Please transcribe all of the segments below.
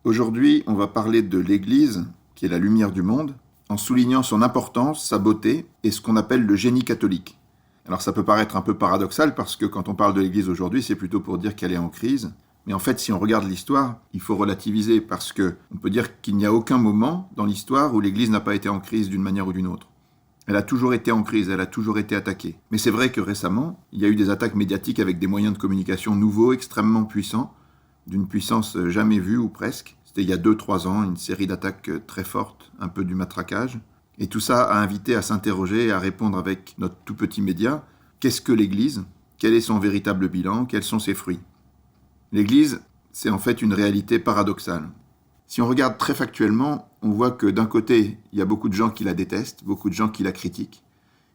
Aujourd'hui, on va parler de l'Église, qui est la lumière du monde, en soulignant son importance, sa beauté et ce qu'on appelle le génie catholique. Alors ça peut paraître un peu paradoxal parce que quand on parle de l'Église aujourd'hui, c'est plutôt pour dire qu'elle est en crise. Mais en fait, si on regarde l'histoire, il faut relativiser parce qu'on peut dire qu'il n'y a aucun moment dans l'histoire où l'Église n'a pas été en crise d'une manière ou d'une autre. Elle a toujours été en crise, elle a toujours été attaquée. Mais c'est vrai que récemment, il y a eu des attaques médiatiques avec des moyens de communication nouveaux, extrêmement puissants, d'une puissance jamais vue ou presque. C'était il y a 2-3 ans, une série d'attaques très fortes, un peu du matraquage. Et tout ça a invité à s'interroger et à répondre avec notre tout petit média. Qu'est-ce que l'Église ? Quel est son véritable bilan ? Quels sont ses fruits ? L'Église, c'est en fait une réalité paradoxale. Si on regarde très factuellement, on voit que d'un côté, il y a beaucoup de gens qui la détestent, beaucoup de gens qui la critiquent,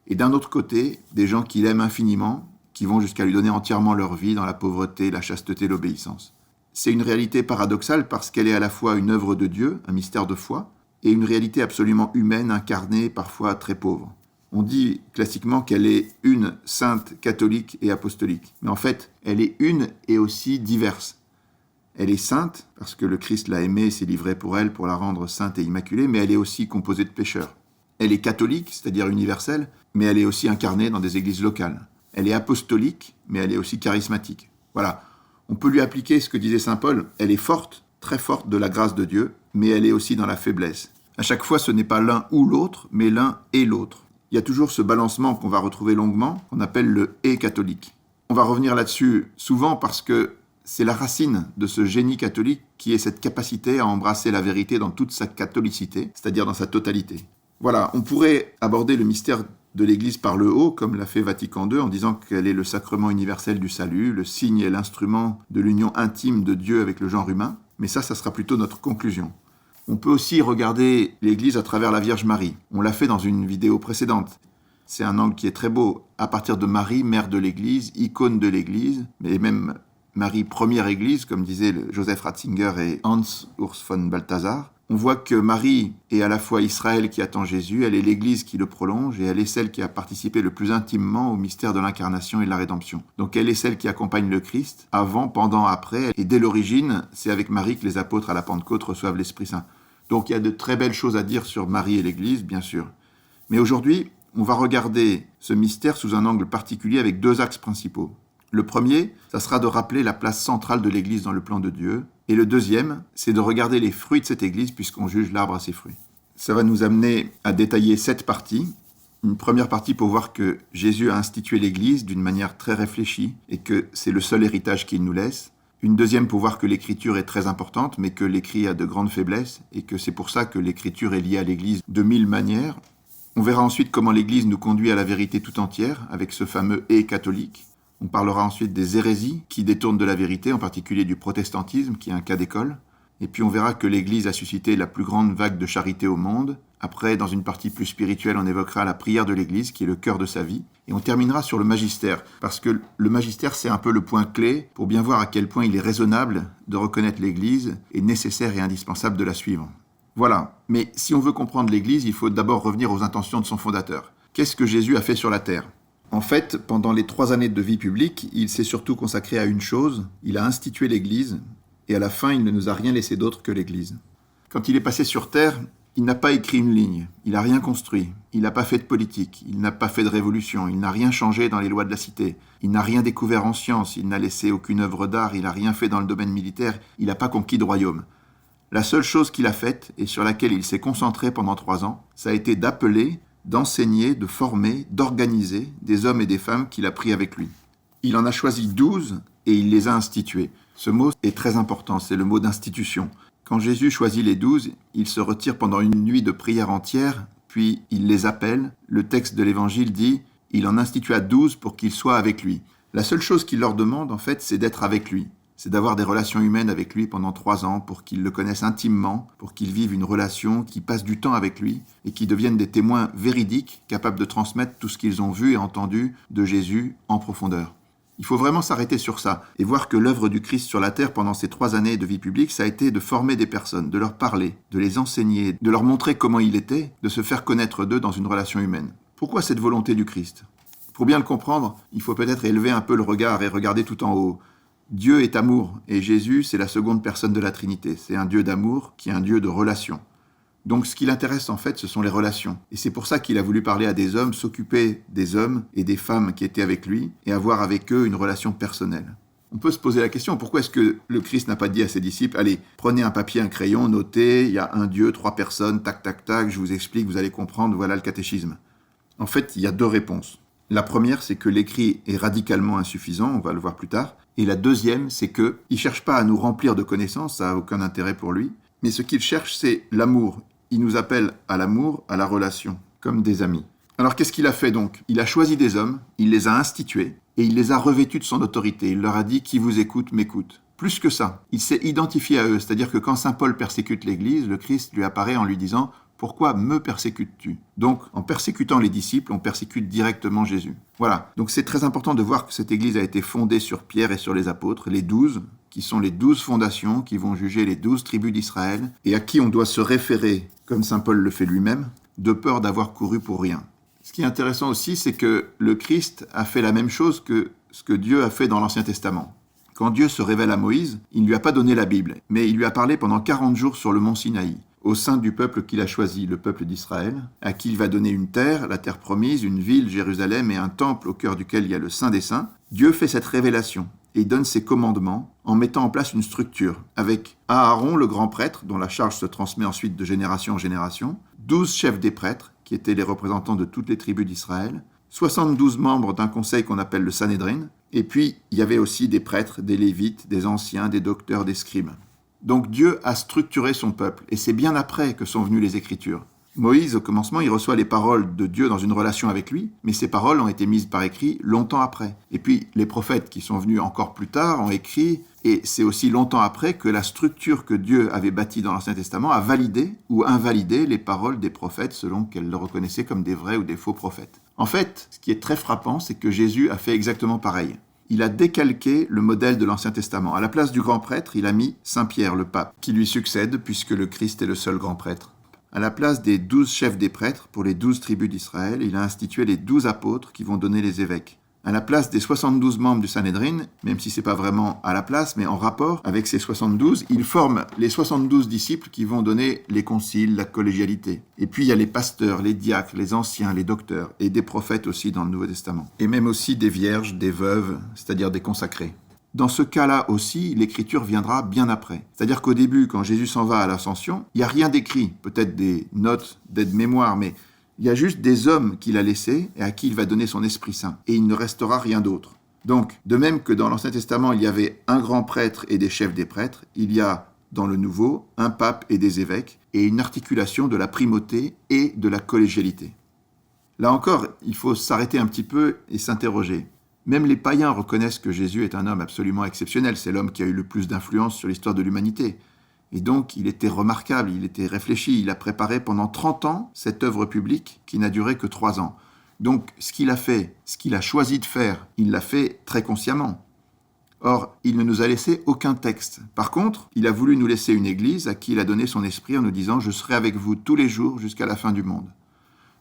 et d'un autre côté, des gens qui l'aiment infiniment, qui vont jusqu'à lui donner entièrement leur vie dans la pauvreté, la chasteté, l'obéissance. C'est une réalité paradoxale parce qu'elle est à la fois une œuvre de Dieu, un mystère de foi, et une réalité absolument humaine, incarnée, parfois très pauvre. On dit classiquement qu'elle est une, sainte, catholique et apostolique. Mais en fait, elle est une et aussi diverse. Elle est sainte, parce que le Christ l'a aimée et s'est livré pour elle, pour la rendre sainte et immaculée, mais elle est aussi composée de pécheurs. Elle est catholique, c'est-à-dire universelle, mais elle est aussi incarnée dans des églises locales. Elle est apostolique, mais elle est aussi charismatique. Voilà, on peut lui appliquer ce que disait saint Paul, elle est forte, très forte de la grâce de Dieu, mais elle est aussi dans la faiblesse. À chaque fois, ce n'est pas l'un ou l'autre, mais l'un et l'autre. Il y a toujours ce balancement qu'on va retrouver longuement, qu'on appelle le « et catholique ». On va revenir là-dessus souvent parce que c'est la racine de ce génie catholique qui est cette capacité à embrasser la vérité dans toute sa catholicité, c'est-à-dire dans sa totalité. Voilà, on pourrait aborder le mystère de l'Église par le haut, comme l'a fait Vatican II, en disant qu'elle est le sacrement universel du salut, le signe et l'instrument de l'union intime de Dieu avec le genre humain, mais ça sera plutôt notre conclusion. On peut aussi regarder l'Église à travers la Vierge Marie. On l'a fait dans une vidéo précédente. C'est un angle qui est très beau. À partir de Marie, mère de l'Église, icône de l'Église, mais même Marie, première Église, comme disaient Joseph Ratzinger et Hans Urs von Balthasar, on voit que Marie est à la fois Israël qui attend Jésus, elle est l'Église qui le prolonge et elle est celle qui a participé le plus intimement au mystère de l'incarnation et de la rédemption. Donc elle est celle qui accompagne le Christ avant, pendant, après. Et dès l'origine, c'est avec Marie que les apôtres à la Pentecôte reçoivent l'Esprit Saint. Donc il y a de très belles choses à dire sur Marie et l'Église, bien sûr. Mais aujourd'hui, on va regarder ce mystère sous un angle particulier avec 2 axes principaux. Le premier, ça sera de rappeler la place centrale de l'Église dans le plan de Dieu. Et le deuxième, c'est de regarder les fruits de cette Église puisqu'on juge l'arbre à ses fruits. Ça va nous amener à détailler 7 parties. Une première partie pour voir que Jésus a institué l'Église d'une manière très réfléchie et que c'est le seul héritage qu'il nous laisse. Une deuxième pour voir que l'Écriture est très importante mais que l'écrit a de grandes faiblesses et que c'est pour ça que l'Écriture est liée à l'Église de 1000 manières. On verra ensuite comment l'Église nous conduit à la vérité tout entière avec ce fameux « et catholique ». On parlera ensuite des hérésies qui détournent de la vérité, en particulier du protestantisme, qui est un cas d'école. Et puis on verra que l'Église a suscité la plus grande vague de charité au monde. Après, dans une partie plus spirituelle, on évoquera la prière de l'Église, qui est le cœur de sa vie. Et on terminera sur le magistère, parce que le magistère, c'est un peu le point clé pour bien voir à quel point il est raisonnable de reconnaître l'Église et nécessaire et indispensable de la suivre. Voilà. Mais si on veut comprendre l'Église, il faut d'abord revenir aux intentions de son fondateur. Qu'est-ce que Jésus a fait sur la terre ? En fait, pendant les 3 années de vie publique, il s'est surtout consacré à une chose, il a institué l'Église, et à la fin, il ne nous a rien laissé d'autre que l'Église. Quand il est passé sur Terre, il n'a pas écrit une ligne, il n'a rien construit, il n'a pas fait de politique, il n'a pas fait de révolution, il n'a rien changé dans les lois de la cité, il n'a rien découvert en science, il n'a laissé aucune œuvre d'art, il n'a rien fait dans le domaine militaire, il n'a pas conquis de royaume. La seule chose qu'il a faite, et sur laquelle il s'est concentré pendant 3 ans, ça a été d'appeler, d'enseigner, de former, d'organiser des hommes et des femmes qu'il a pris avec lui. Il en a choisi 12 et il les a institués. Ce mot est très important, c'est le mot d'institution. Quand Jésus choisit les 12, il se retire pendant une nuit de prière entière, puis il les appelle. Le texte de l'Évangile dit « Il en institua 12 pour qu'ils soient avec lui ». La seule chose qu'il leur demande, en fait, c'est d'être avec lui. C'est d'avoir des relations humaines avec lui pendant 3 ans pour qu'ils le connaissent intimement, pour qu'ils vivent une relation, qu'ils passent du temps avec lui et qu'ils deviennent des témoins véridiques, capables de transmettre tout ce qu'ils ont vu et entendu de Jésus en profondeur. Il faut vraiment s'arrêter sur ça et voir que l'œuvre du Christ sur la terre pendant ces 3 années de vie publique, ça a été de former des personnes, de leur parler, de les enseigner, de leur montrer comment il était, de se faire connaître d'eux dans une relation humaine. Pourquoi cette volonté du Christ ? Pour bien le comprendre, il faut peut-être élever un peu le regard et regarder tout en haut. Dieu est amour, et Jésus, c'est la seconde personne de la Trinité. C'est un Dieu d'amour qui est un Dieu de relation. Donc ce qui l'intéresse en fait, ce sont les relations. Et c'est pour ça qu'il a voulu parler à des hommes, s'occuper des hommes et des femmes qui étaient avec lui, et avoir avec eux une relation personnelle. On peut se poser la question, pourquoi est-ce que le Christ n'a pas dit à ses disciples, allez, prenez un papier, un crayon, notez, il y a un Dieu, 3 personnes, tac, tac, tac, je vous explique, vous allez comprendre, voilà le catéchisme. En fait, il y a 2 réponses. La première, c'est que l'écrit est radicalement insuffisant, on va le voir plus tard. Et la deuxième, c'est qu'il ne cherche pas à nous remplir de connaissances, ça n'a aucun intérêt pour lui. Mais ce qu'il cherche, c'est l'amour. Il nous appelle à l'amour, à la relation, comme des amis. Alors qu'est-ce qu'il a fait donc? Il a choisi des hommes, il les a institués, et il les a revêtus de son autorité. Il leur a dit « Qui vous écoute, m'écoute ». Plus que ça, il s'est identifié à eux, c'est-à-dire que quand saint Paul persécute l'Église, le Christ lui apparaît en lui disant « Pourquoi me persécutes-tu » Donc, en persécutant les disciples, on persécute directement Jésus. Voilà, donc c'est très important de voir que cette Église a été fondée sur Pierre et sur les apôtres, les 12, qui sont les 12 fondations qui vont juger les 12 tribus d'Israël, et à qui on doit se référer, comme saint Paul le fait lui-même, de peur d'avoir couru pour rien. Ce qui est intéressant aussi, c'est que le Christ a fait la même chose que ce que Dieu a fait dans l'Ancien Testament. Quand Dieu se révèle à Moïse, il ne lui a pas donné la Bible, mais il lui a parlé pendant 40 jours sur le mont Sinaï, au sein du peuple qu'il a choisi, le peuple d'Israël, à qui il va donner une terre, la terre promise, une ville, Jérusalem, et un temple au cœur duquel il y a le Saint des Saints. Dieu fait cette révélation, et il donne ses commandements en mettant en place une structure, avec Aaron, le grand prêtre, dont la charge se transmet ensuite de génération en génération, 12 chefs des prêtres, qui étaient les représentants de toutes les tribus d'Israël, 72 membres d'un conseil qu'on appelle le Sanhédrin, et puis il y avait aussi des prêtres, des lévites, des anciens, des docteurs, des scribes. Donc Dieu a structuré son peuple, et c'est bien après que sont venues les Écritures. Moïse, au commencement, il reçoit les paroles de Dieu dans une relation avec lui, mais ces paroles ont été mises par écrit longtemps après. Et puis les prophètes qui sont venus encore plus tard ont écrit, et c'est aussi longtemps après que la structure que Dieu avait bâtie dans l'Ancien Testament a validé ou invalidé les paroles des prophètes selon qu'elles le reconnaissaient comme des vrais ou des faux prophètes. En fait, ce qui est très frappant, c'est que Jésus a fait exactement pareil. Il a décalqué le modèle de l'Ancien Testament. À la place du grand prêtre, il a mis Saint Pierre, le pape, qui lui succède puisque le Christ est le seul grand prêtre. À la place des 12 chefs des prêtres pour les 12 tribus d'Israël, il a institué les 12 apôtres qui vont donner les évêques. À la place des 72 membres du Sanhédrin, même si c'est pas vraiment à la place, mais en rapport avec ces 72, il forme les 72 disciples qui vont donner les conciles, la collégialité. Et puis il y a les pasteurs, les diacres, les anciens, les docteurs, et des prophètes aussi dans le Nouveau Testament. Et même aussi des vierges, des veuves, c'est-à-dire des consacrés. Dans ce cas-là aussi, l'écriture viendra bien après. C'est-à-dire qu'au début, quand Jésus s'en va à l'ascension, il n'y a rien d'écrit, peut-être des notes d'aide-mémoire, mais il y a juste des hommes qu'il a laissés et à qui il va donner son Esprit Saint. Et il ne restera rien d'autre. Donc, de même que dans l'Ancien Testament, il y avait un grand prêtre et des chefs des prêtres, il y a dans le Nouveau un pape et des évêques, et une articulation de la primauté et de la collégialité. Là encore, il faut s'arrêter un petit peu et s'interroger. Même les païens reconnaissent que Jésus est un homme absolument exceptionnel. C'est l'homme qui a eu le plus d'influence sur l'histoire de l'humanité. Et donc, il était remarquable, il était réfléchi. Il a préparé pendant 30 ans cette œuvre publique qui n'a duré que 3 ans. Donc, ce qu'il a fait, ce qu'il a choisi de faire, il l'a fait très consciemment. Or, il ne nous a laissé aucun texte. Par contre, il a voulu nous laisser une église à qui il a donné son esprit en nous disant « Je serai avec vous tous les jours jusqu'à la fin du monde ».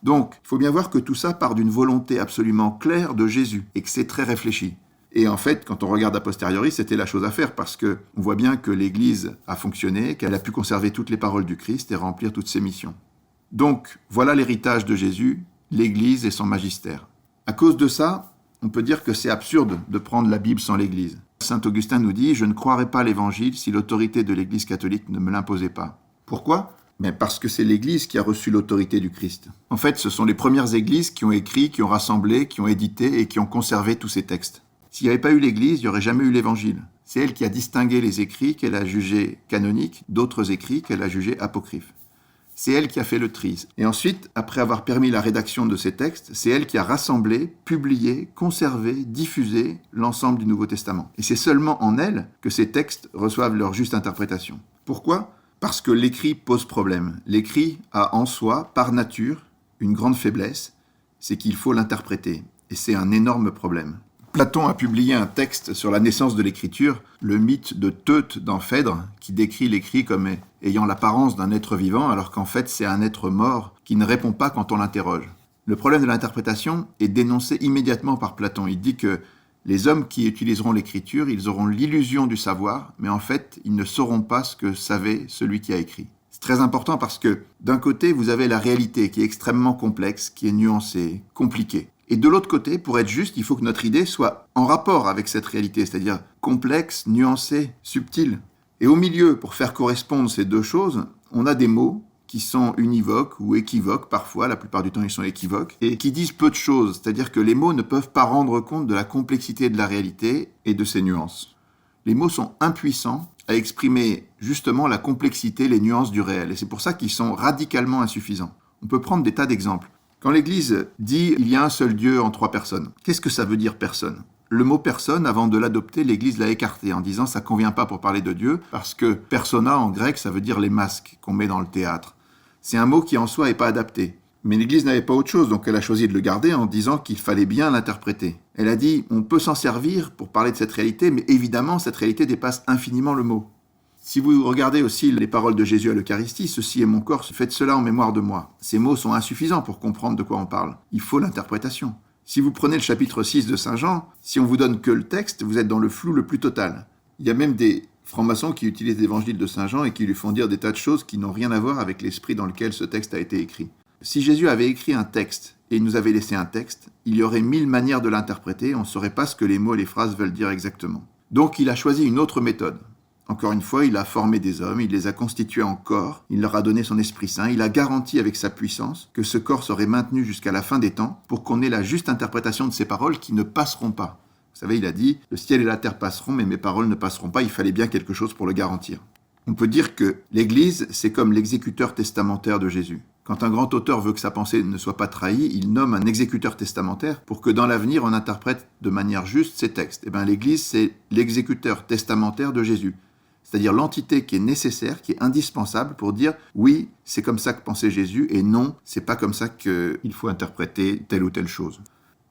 Donc, il faut bien voir que tout ça part d'une volonté absolument claire de Jésus et que c'est très réfléchi. Et en fait, quand on regarde a posteriori, c'était la chose à faire parce qu'on voit bien que l'Église a fonctionné, qu'elle a pu conserver toutes les paroles du Christ et remplir toutes ses missions. Donc, voilà l'héritage de Jésus, l'Église et son magistère. À cause de ça, on peut dire que c'est absurde de prendre la Bible sans l'Église. Saint Augustin nous dit « Je ne croirais pas l'Évangile si l'autorité de l'Église catholique ne me l'imposait pas ». Pourquoi ? Mais parce que c'est l'Église qui a reçu l'autorité du Christ. En fait, ce sont les premières églises qui ont écrit, qui ont rassemblé, qui ont édité et qui ont conservé tous ces textes. S'il n'y avait pas eu l'Église, il n'y aurait jamais eu l'Évangile. C'est elle qui a distingué les écrits qu'elle a jugés canoniques d'autres écrits qu'elle a jugés apocryphes. C'est elle qui a fait le tri. Et ensuite, après avoir permis la rédaction de ces textes, c'est elle qui a rassemblé, publié, conservé, diffusé l'ensemble du Nouveau Testament. Et c'est seulement en elle que ces textes reçoivent leur juste interprétation. Pourquoi ? Parce que l'écrit pose problème. L'écrit a en soi, par nature, une grande faiblesse, c'est qu'il faut l'interpréter. Et c'est un énorme problème. Platon a publié un texte sur la naissance de l'écriture, le mythe de Teute dans Phèdre, qui décrit l'écrit comme ayant l'apparence d'un être vivant, alors qu'en fait c'est un être mort qui ne répond pas quand on l'interroge. Le problème de l'interprétation est dénoncé immédiatement par Platon. Il dit que Les hommes qui utiliseront l'écriture, ils auront l'illusion du savoir, mais en fait, ils ne sauront pas ce que savait celui qui a écrit. C'est très important parce que d'un côté, vous avez la réalité qui est extrêmement complexe, qui est nuancée, compliquée. Et de l'autre côté, pour être juste, il faut que notre idée soit en rapport avec cette réalité, c'est-à-dire complexe, nuancée, subtile. Et au milieu, pour faire correspondre ces deux choses, on a des mots qui sont univoques ou équivoques parfois, la plupart du temps ils sont équivoques, et qui disent peu de choses, c'est-à-dire que les mots ne peuvent pas rendre compte de la complexité de la réalité et de ses nuances. Les mots sont impuissants à exprimer justement la complexité, les nuances du réel, et c'est pour ça qu'ils sont radicalement insuffisants. On peut prendre des tas d'exemples. Quand l'Église dit « il y a un seul Dieu en 3 personnes », qu'est-ce que ça veut dire « personne » ? Le mot « personne », avant de l'adopter, l'Église l'a écarté en disant « ça ne convient pas pour parler de Dieu », parce que « persona » en grec, ça veut dire les masques qu'on met dans le théâtre. C'est un mot qui en soi n'est pas adapté. Mais l'Église n'avait pas autre chose, donc elle a choisi de le garder en disant qu'il fallait bien l'interpréter. Elle a dit on peut s'en servir pour parler de cette réalité, mais évidemment cette réalité dépasse infiniment le mot. Si vous regardez aussi les paroles de Jésus à l'Eucharistie, « Ceci est mon corps, faites cela en mémoire de moi ». Ces mots sont insuffisants pour comprendre de quoi on parle. Il faut l'interprétation. Si vous prenez le chapitre 6 de Saint Jean, si on vous donne que le texte, vous êtes dans le flou le plus total. Il y a même des francs-maçons qui utilisent l'évangile de Saint Jean et qui lui font dire des tas de choses qui n'ont rien à voir avec l'esprit dans lequel ce texte a été écrit. Si Jésus avait écrit un texte et il nous avait laissé un texte, il y aurait 1000 manières de l'interpréter, on ne saurait pas ce que les mots et les phrases veulent dire exactement. Donc il a choisi une autre méthode. Encore une fois, il a formé des hommes, il les a constitués en corps, il leur a donné son Esprit Saint, il a garanti avec sa puissance que ce corps serait maintenu jusqu'à la fin des temps pour qu'on ait la juste interprétation de ces paroles qui ne passeront pas. Vous savez, il a dit « Le ciel et la terre passeront, mais mes paroles ne passeront pas », il fallait bien quelque chose pour le garantir. On peut dire que l'Église, c'est comme l'exécuteur testamentaire de Jésus. Quand un grand auteur veut que sa pensée ne soit pas trahie, il nomme un exécuteur testamentaire pour que dans l'avenir, on interprète de manière juste ses textes. Et bien l'Église, c'est l'exécuteur testamentaire de Jésus. C'est-à-dire l'entité qui est nécessaire, qui est indispensable pour dire « oui, c'est comme ça que pensait Jésus » et « non, c'est pas comme ça qu'il faut interpréter telle ou telle chose ».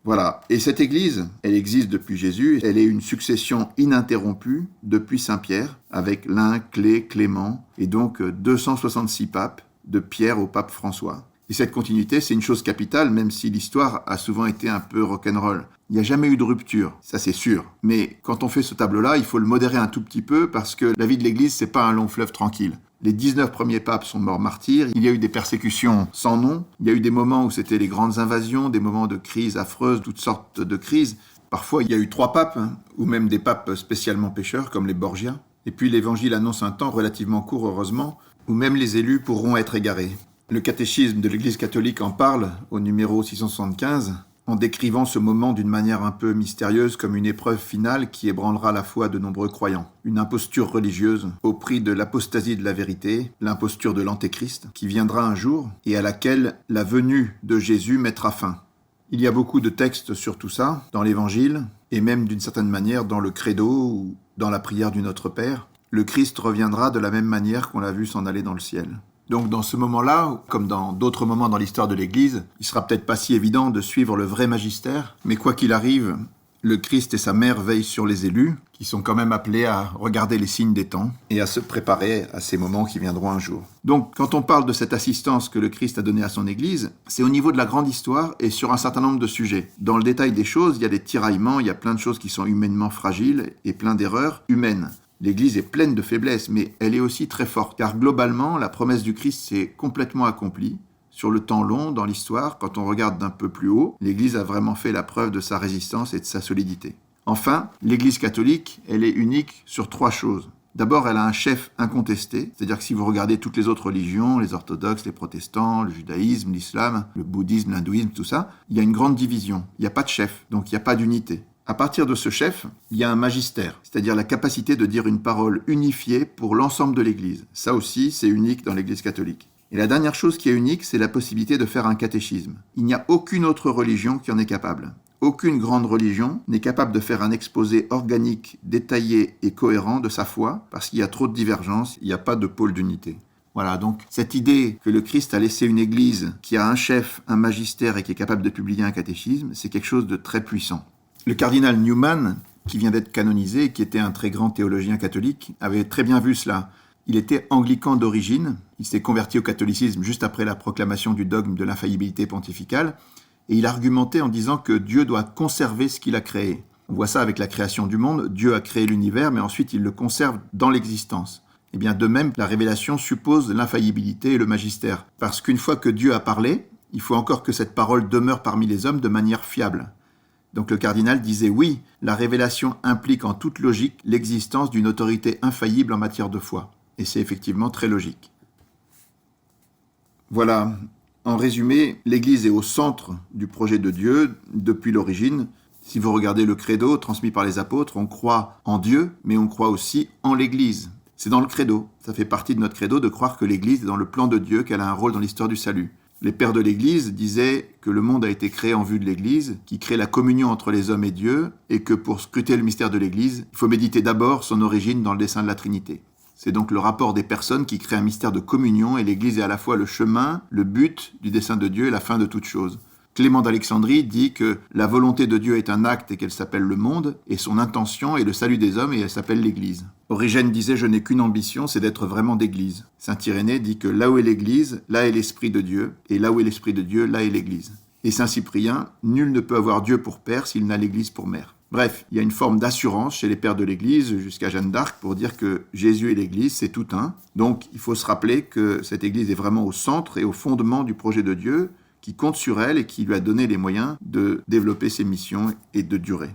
Voilà. Et cette Église, elle existe depuis Jésus. Elle est une succession ininterrompue depuis Saint Pierre, avec l'un, Clé, Clément, et donc 266 papes, de Pierre au pape François. Et cette continuité, c'est une chose capitale, même si l'histoire a souvent été un peu rock'n'roll. Il n'y a jamais eu de rupture, ça c'est sûr. Mais quand on fait ce tableau-là, il faut le modérer un tout petit peu, parce que la vie de l'Église, c'est pas un long fleuve tranquille. Les 19 premiers papes sont morts martyrs, il y a eu des persécutions sans nom, il y a eu des moments où c'était les grandes invasions, des moments de crise affreuses, toutes sortes de crises. Parfois, il y a eu 3 papes, ou même des papes spécialement pécheurs, comme les Borgia. Et puis l'Évangile annonce un temps relativement court, heureusement, où même les élus pourront être égarés. Le catéchisme de l'Église catholique en parle, au numéro 675, en décrivant ce moment d'une manière un peu mystérieuse comme une épreuve finale qui ébranlera la foi de nombreux croyants. Une imposture religieuse au prix de l'apostasie de la vérité, l'imposture de l'antéchrist, qui viendra un jour et à laquelle la venue de Jésus mettra fin. Il y a beaucoup de textes sur tout ça, dans l'Évangile, et même d'une certaine manière dans le credo ou dans la prière du Notre Père. Le Christ reviendra de la même manière qu'on l'a vu s'en aller dans le ciel. Donc dans ce moment-là, comme dans d'autres moments dans l'histoire de l'Église, il sera peut-être pas si évident de suivre le vrai magistère, mais quoi qu'il arrive, le Christ et sa mère veillent sur les élus, qui sont quand même appelés à regarder les signes des temps et à se préparer à ces moments qui viendront un jour. Donc quand on parle de cette assistance que le Christ a donnée à son Église, c'est au niveau de la grande histoire et sur un certain nombre de sujets. Dans le détail des choses, il y a des tiraillements, il y a plein de choses qui sont humainement fragiles et plein d'erreurs humaines. L'Église est pleine de faiblesses, mais elle est aussi très forte, car globalement, la promesse du Christ s'est complètement accomplie. Sur le temps long, dans l'histoire, quand on regarde d'un peu plus haut, l'Église a vraiment fait la preuve de sa résistance et de sa solidité. Enfin, l'Église catholique, elle est unique sur 3 choses. D'abord, elle a un chef incontesté, c'est-à-dire que si vous regardez toutes les autres religions, les orthodoxes, les protestants, le judaïsme, l'islam, le bouddhisme, l'hindouisme, tout ça, il y a une grande division. Il n'y a pas de chef, donc il n'y a pas d'unité. À partir de ce chef, il y a un magistère, c'est-à-dire la capacité de dire une parole unifiée pour l'ensemble de l'Église. Ça aussi, c'est unique dans l'Église catholique. Et la dernière chose qui est unique, c'est la possibilité de faire un catéchisme. Il n'y a aucune autre religion qui en est capable. Aucune grande religion n'est capable de faire un exposé organique, détaillé et cohérent de sa foi, parce qu'il y a trop de divergences, il n'y a pas de pôle d'unité. Voilà, donc cette idée que le Christ a laissé une Église qui a un chef, un magistère et qui est capable de publier un catéchisme, c'est quelque chose de très puissant. Le cardinal Newman, qui vient d'être canonisé et qui était un très grand théologien catholique, avait très bien vu cela. Il était anglican d'origine, il s'est converti au catholicisme juste après la proclamation du dogme de l'infaillibilité pontificale, et il argumentait en disant que Dieu doit conserver ce qu'il a créé. On voit ça avec la création du monde. Dieu a créé l'univers, mais ensuite il le conserve dans l'existence. Et bien de même, la révélation suppose l'infaillibilité et le magistère. Parce qu'une fois que Dieu a parlé, il faut encore que cette parole demeure parmi les hommes de manière fiable. Donc le cardinal disait oui, la révélation implique en toute logique l'existence d'une autorité infaillible en matière de foi. Et c'est effectivement très logique. Voilà, en résumé, l'Église est au centre du projet de Dieu depuis l'origine. Si vous regardez le credo transmis par les apôtres, on croit en Dieu, mais on croit aussi en l'Église. C'est dans le credo, ça fait partie de notre credo de croire que l'Église est dans le plan de Dieu, qu'elle a un rôle dans l'histoire du salut. Les pères de l'Église disaient que le monde a été créé en vue de l'Église, qui crée la communion entre les hommes et Dieu, et que pour scruter le mystère de l'Église, il faut méditer d'abord son origine dans le dessein de la Trinité. C'est donc le rapport des personnes qui crée un mystère de communion, et l'Église est à la fois le chemin, le but du dessein de Dieu et la fin de toute chose. Clément d'Alexandrie dit que la volonté de Dieu est un acte et qu'elle s'appelle le monde, et son intention est le salut des hommes et elle s'appelle l'Église. Origène disait « Je n'ai qu'une ambition, c'est d'être vraiment d'Église ». Saint Irénée dit que là où est l'Église, là est l'Esprit de Dieu, et là où est l'Esprit de Dieu, là est l'Église. Et Saint Cyprien, nul ne peut avoir Dieu pour père s'il n'a l'Église pour mère. Bref, il y a une forme d'assurance chez les pères de l'Église, jusqu'à Jeanne d'Arc, pour dire que Jésus et l'Église, c'est tout un. Donc, il faut se rappeler que cette Église est vraiment au centre et au fondement du projet de Dieu, qui compte sur elle et qui lui a donné les moyens de développer ses missions et de durer.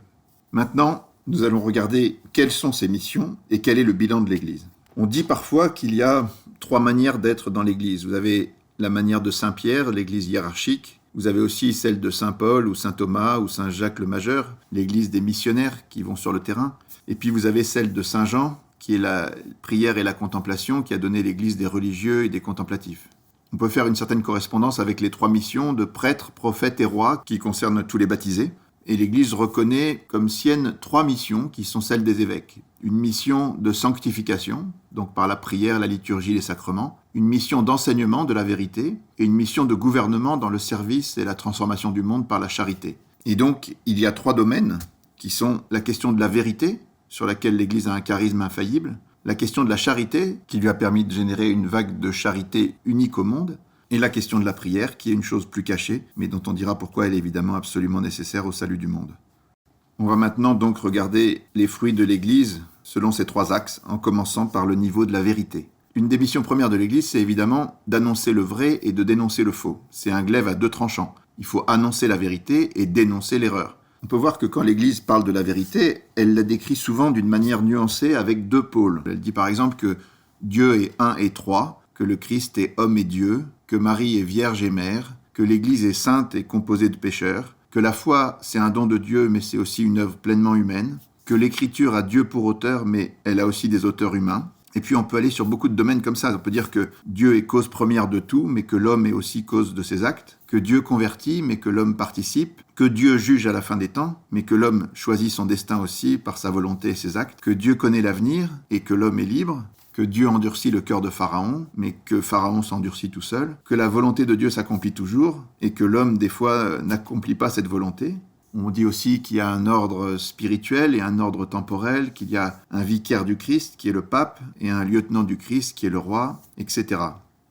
Maintenant, nous allons regarder quelles sont ces missions et quel est le bilan de l'Église. On dit parfois qu'il y a 3 manières d'être dans l'Église. Vous avez la manière de Saint Pierre, l'Église hiérarchique. Vous avez aussi celle de Saint Paul ou Saint Thomas ou Saint Jacques le Majeur, l'Église des missionnaires qui vont sur le terrain. Et puis vous avez celle de Saint Jean, qui est la prière et la contemplation, qui a donné l'Église des religieux et des contemplatifs. On peut faire une certaine correspondance avec les 3 missions de prêtre, prophète et roi qui concernent tous les baptisés. Et l'Église reconnaît comme sienne 3 missions qui sont celles des évêques. Une mission de sanctification, donc par la prière, la liturgie, les sacrements. Une mission d'enseignement de la vérité et une mission de gouvernement dans le service et la transformation du monde par la charité. Et donc, il y a 3 domaines qui sont la question de la vérité, sur laquelle l'Église a un charisme infaillible, la question de la charité, qui lui a permis de générer une vague de charité unique au monde, et la question de la prière, qui est une chose plus cachée, mais dont on dira pourquoi elle est évidemment absolument nécessaire au salut du monde. On va maintenant donc regarder les fruits de l'Église selon ces 3 axes, en commençant par le niveau de la vérité. Une des missions premières de l'Église, c'est évidemment d'annoncer le vrai et de dénoncer le faux. C'est un glaive à 2 tranchants. Il faut annoncer la vérité et dénoncer l'erreur. On peut voir que quand l'Église parle de la vérité, elle la décrit souvent d'une manière nuancée avec 2 pôles. Elle dit par exemple que Dieu est un et 3, que le Christ est homme et Dieu, que Marie est vierge et mère, que l'Église est sainte et composée de pécheurs, que la foi c'est un don de Dieu mais c'est aussi une œuvre pleinement humaine, que l'Écriture a Dieu pour auteur mais elle a aussi des auteurs humains. Et puis on peut aller sur beaucoup de domaines comme ça. On peut dire que Dieu est cause première de tout, mais que l'homme est aussi cause de ses actes, que Dieu convertit, mais que l'homme participe, que Dieu juge à la fin des temps, mais que l'homme choisit son destin aussi par sa volonté et ses actes, que Dieu connaît l'avenir et que l'homme est libre, que Dieu endurcit le cœur de Pharaon, mais que Pharaon s'endurcit tout seul, que la volonté de Dieu s'accomplit toujours, et que l'homme des fois n'accomplit pas cette volonté. On dit aussi qu'il y a un ordre spirituel et un ordre temporel, qu'il y a un vicaire du Christ qui est le pape et un lieutenant du Christ qui est le roi, etc.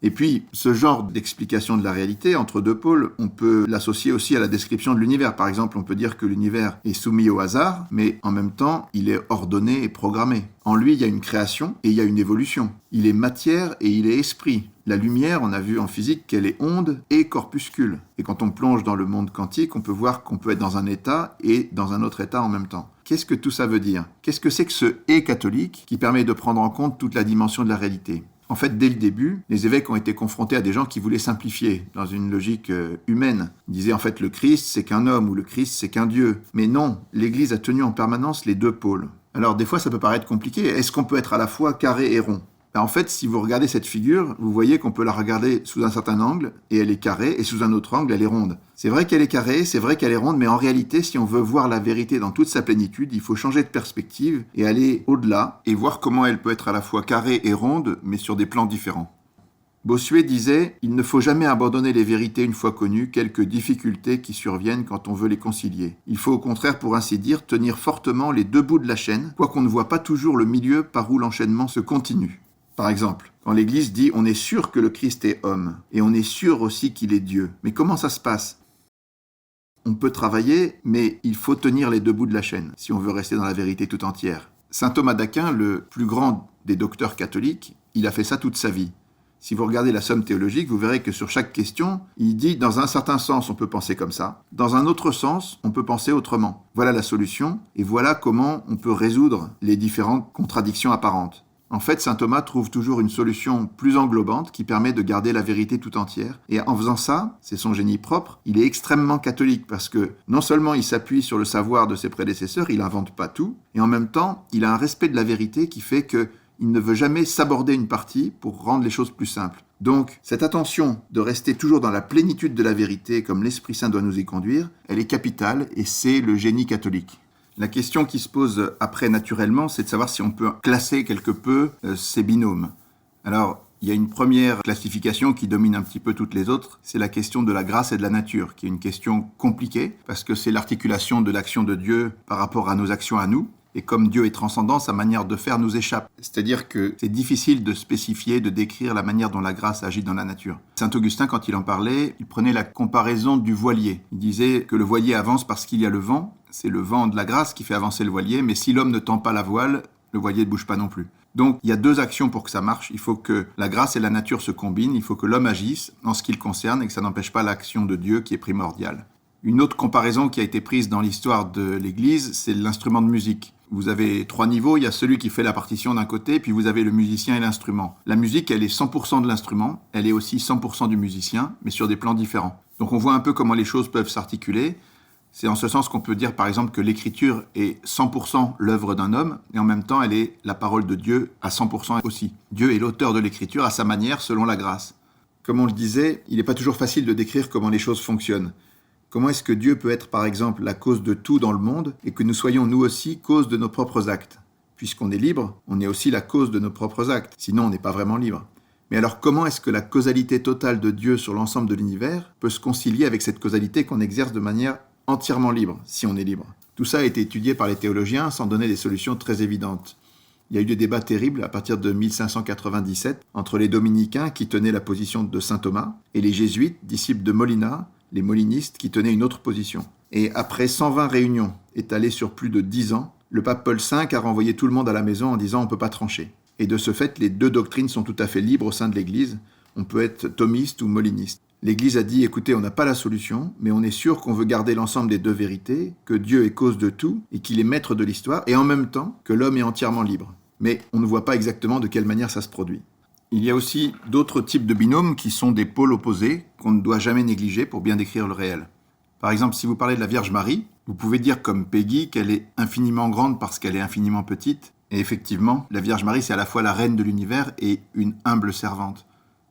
Et puis, ce genre d'explication de la réalité entre 2 pôles, on peut l'associer aussi à la description de l'univers. Par exemple, on peut dire que l'univers est soumis au hasard, mais en même temps, il est ordonné et programmé. En lui, il y a une création et il y a une évolution. Il est matière et il est esprit. La lumière, on a vu en physique qu'elle est onde et corpuscule. Et quand on plonge dans le monde quantique, on peut voir qu'on peut être dans un état et dans un autre état en même temps. Qu'est-ce que tout ça veut dire ? Qu'est-ce que c'est que ce « et » catholique qui permet de prendre en compte toute la dimension de la réalité ? En fait, dès le début, les évêques ont été confrontés à des gens qui voulaient simplifier dans une logique humaine. Ils disaient en fait le Christ c'est qu'un homme ou le Christ c'est qu'un Dieu. Mais non, l'Église a tenu en permanence les 2 pôles. Alors des fois ça peut paraître compliqué. Est-ce qu'on peut être à la fois carré et rond ? En fait, si vous regardez cette figure, vous voyez qu'on peut la regarder sous un certain angle, et elle est carrée, et sous un autre angle, elle est ronde. C'est vrai qu'elle est carrée, c'est vrai qu'elle est ronde, mais en réalité, si on veut voir la vérité dans toute sa plénitude, il faut changer de perspective et aller au-delà, et voir comment elle peut être à la fois carrée et ronde, mais sur des plans différents. Bossuet disait « Il ne faut jamais abandonner les vérités une fois connues, quelques difficultés qui surviennent quand on veut les concilier. Il faut au contraire, pour ainsi dire, tenir fortement les 2 bouts de la chaîne, quoiqu'on ne voit pas toujours le milieu par où l'enchaînement se continue. » Par exemple, quand l'Église dit « on est sûr que le Christ est homme » et on est sûr aussi qu'il est Dieu. Mais comment ça se passe ? On peut travailler, mais il faut tenir les deux bouts de la chaîne, si on veut rester dans la vérité tout entière. Saint Thomas d'Aquin, le plus grand des docteurs catholiques, il a fait ça toute sa vie. Si vous regardez la Somme théologique, vous verrez que sur chaque question, il dit dans un certain sens, on peut penser comme ça. Dans un autre sens, on peut penser autrement. Voilà la solution, et voilà comment on peut résoudre les différentes contradictions apparentes. En fait, saint Thomas trouve toujours une solution plus englobante qui permet de garder la vérité tout entière. Et en faisant ça, c'est son génie propre, il est extrêmement catholique parce que non seulement il s'appuie sur le savoir de ses prédécesseurs, il n'invente pas tout, et en même temps, il a un respect de la vérité qui fait qu'il ne veut jamais s'aborder une partie pour rendre les choses plus simples. Donc, cette attention de rester toujours dans la plénitude de la vérité comme l'Esprit Saint doit nous y conduire, elle est capitale et c'est le génie catholique. La question qui se pose après naturellement, c'est de savoir si on peut classer quelque peu ces binômes. Alors, il y a une première classification qui domine un petit peu toutes les autres, c'est la question de la grâce et de la nature, qui est une question compliquée, parce que c'est l'articulation de l'action de Dieu par rapport à nos actions à nous, et comme Dieu est transcendant, sa manière de faire nous échappe. C'est-à-dire que c'est difficile de spécifier, de décrire la manière dont la grâce agit dans la nature. Saint Augustin, quand il en parlait, il prenait la comparaison du voilier. Il disait que le voilier avance parce qu'il y a le vent, c'est le vent de la grâce qui fait avancer le voilier, mais si l'homme ne tend pas la voile, le voilier ne bouge pas non plus. Donc, il y a deux actions pour que ça marche. Il faut que la grâce et la nature se combinent, il faut que l'homme agisse en ce qui le concerne et que ça n'empêche pas l'action de Dieu qui est primordiale. Une autre comparaison qui a été prise dans l'histoire de l'Église, c'est l'instrument de musique. Vous avez 3 niveaux, il y a celui qui fait la partition d'un côté, puis vous avez le musicien et l'instrument. La musique, elle est 100% de l'instrument, elle est aussi 100% du musicien, mais sur des plans différents. Donc on voit un peu comment les choses peuvent s'articuler. C'est en ce sens qu'on peut dire par exemple que l'écriture est 100% l'œuvre d'un homme, et en même temps elle est la parole de Dieu à 100% aussi. Dieu est l'auteur de l'écriture à sa manière, selon la grâce. Comme on le disait, il n'est pas toujours facile de décrire comment les choses fonctionnent. Comment est-ce que Dieu peut être, par exemple, la cause de tout dans le monde et que nous soyons nous aussi cause de nos propres actes ? Puisqu'on est libre, on est aussi la cause de nos propres actes, sinon on n'est pas vraiment libre. Mais alors comment est-ce que la causalité totale de Dieu sur l'ensemble de l'univers peut se concilier avec cette causalité qu'on exerce de manière entièrement libre, si on est libre ? Tout ça a été étudié par les théologiens sans donner des solutions très évidentes. Il y a eu des débats terribles à partir de 1597 entre les dominicains qui tenaient la position de saint Thomas et les jésuites, disciples de Molina, les molinistes qui tenaient une autre position. Et après 120 réunions étalées sur plus de 10 ans, le pape Paul V a renvoyé tout le monde à la maison en disant on ne peut pas trancher. Et de ce fait, les deux doctrines sont tout à fait libres au sein de l'Église. On peut être thomiste ou moliniste. L'Église a dit écoutez, on n'a pas la solution, mais on est sûr qu'on veut garder l'ensemble des deux vérités, que Dieu est cause de tout et qu'il est maître de l'histoire, et en même temps que l'homme est entièrement libre. Mais on ne voit pas exactement de quelle manière ça se produit. Il y a aussi d'autres types de binômes qui sont des pôles opposés qu'on ne doit jamais négliger pour bien décrire le réel. Par exemple, si vous parlez de la Vierge Marie, vous pouvez dire comme Peggy qu'elle est infiniment grande parce qu'elle est infiniment petite. Et effectivement, la Vierge Marie, c'est à la fois la reine de l'univers et une humble servante.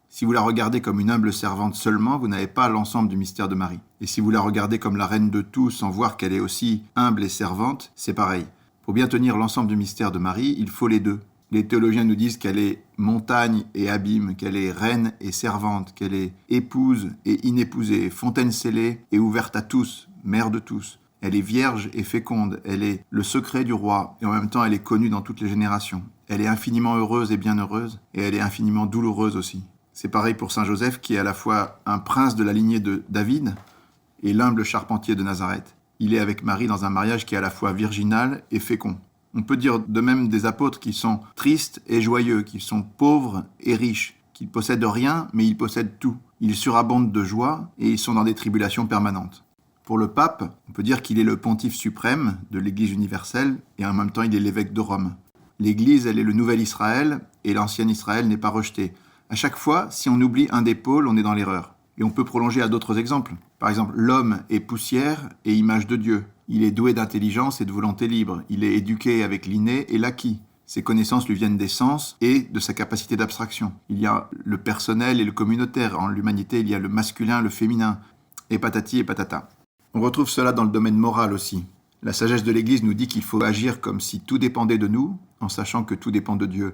Si vous la regardez comme une humble servante seulement, vous n'avez pas l'ensemble du mystère de Marie. Et si vous la regardez comme la reine de tout sans voir qu'elle est aussi humble et servante, c'est pareil. Pour bien tenir l'ensemble du mystère de Marie, il faut les deux. Les théologiens nous disent qu'elle est montagne et abîme, qu'elle est reine et servante, qu'elle est épouse et inépousée, fontaine scellée et ouverte à tous, mère de tous. Elle est vierge et féconde, elle est le secret du roi, et en même temps elle est connue dans toutes les générations. Elle est infiniment heureuse et bienheureuse, et elle est infiniment douloureuse aussi. C'est pareil pour Saint Joseph, qui est à la fois un prince de la lignée de David et l'humble charpentier de Nazareth. Il est avec Marie dans un mariage qui est à la fois virginal et fécond. On peut dire de même des apôtres qui sont tristes et joyeux, qui sont pauvres et riches, qui ne possèdent rien, mais ils possèdent tout. Ils surabondent de joie et ils sont dans des tribulations permanentes. Pour le pape, on peut dire qu'il est le pontife suprême de l'Église universelle et en même temps il est l'évêque de Rome. L'Église, elle est le nouvel Israël et l'ancien Israël n'est pas rejeté. À chaque fois, si on oublie un des pôles, on est dans l'erreur. Et on peut prolonger à d'autres exemples. Par exemple, l'homme est poussière et image de Dieu. Il est doué d'intelligence et de volonté libre. Il est éduqué avec l'inné et l'acquis. Ses connaissances lui viennent des sens et de sa capacité d'abstraction. Il y a le personnel et le communautaire. En l'humanité, il y a le masculin, le féminin. Et patati et patata. On retrouve cela dans le domaine moral aussi. La sagesse de l'Église nous dit qu'il faut agir comme si tout dépendait de nous, en sachant que tout dépend de Dieu.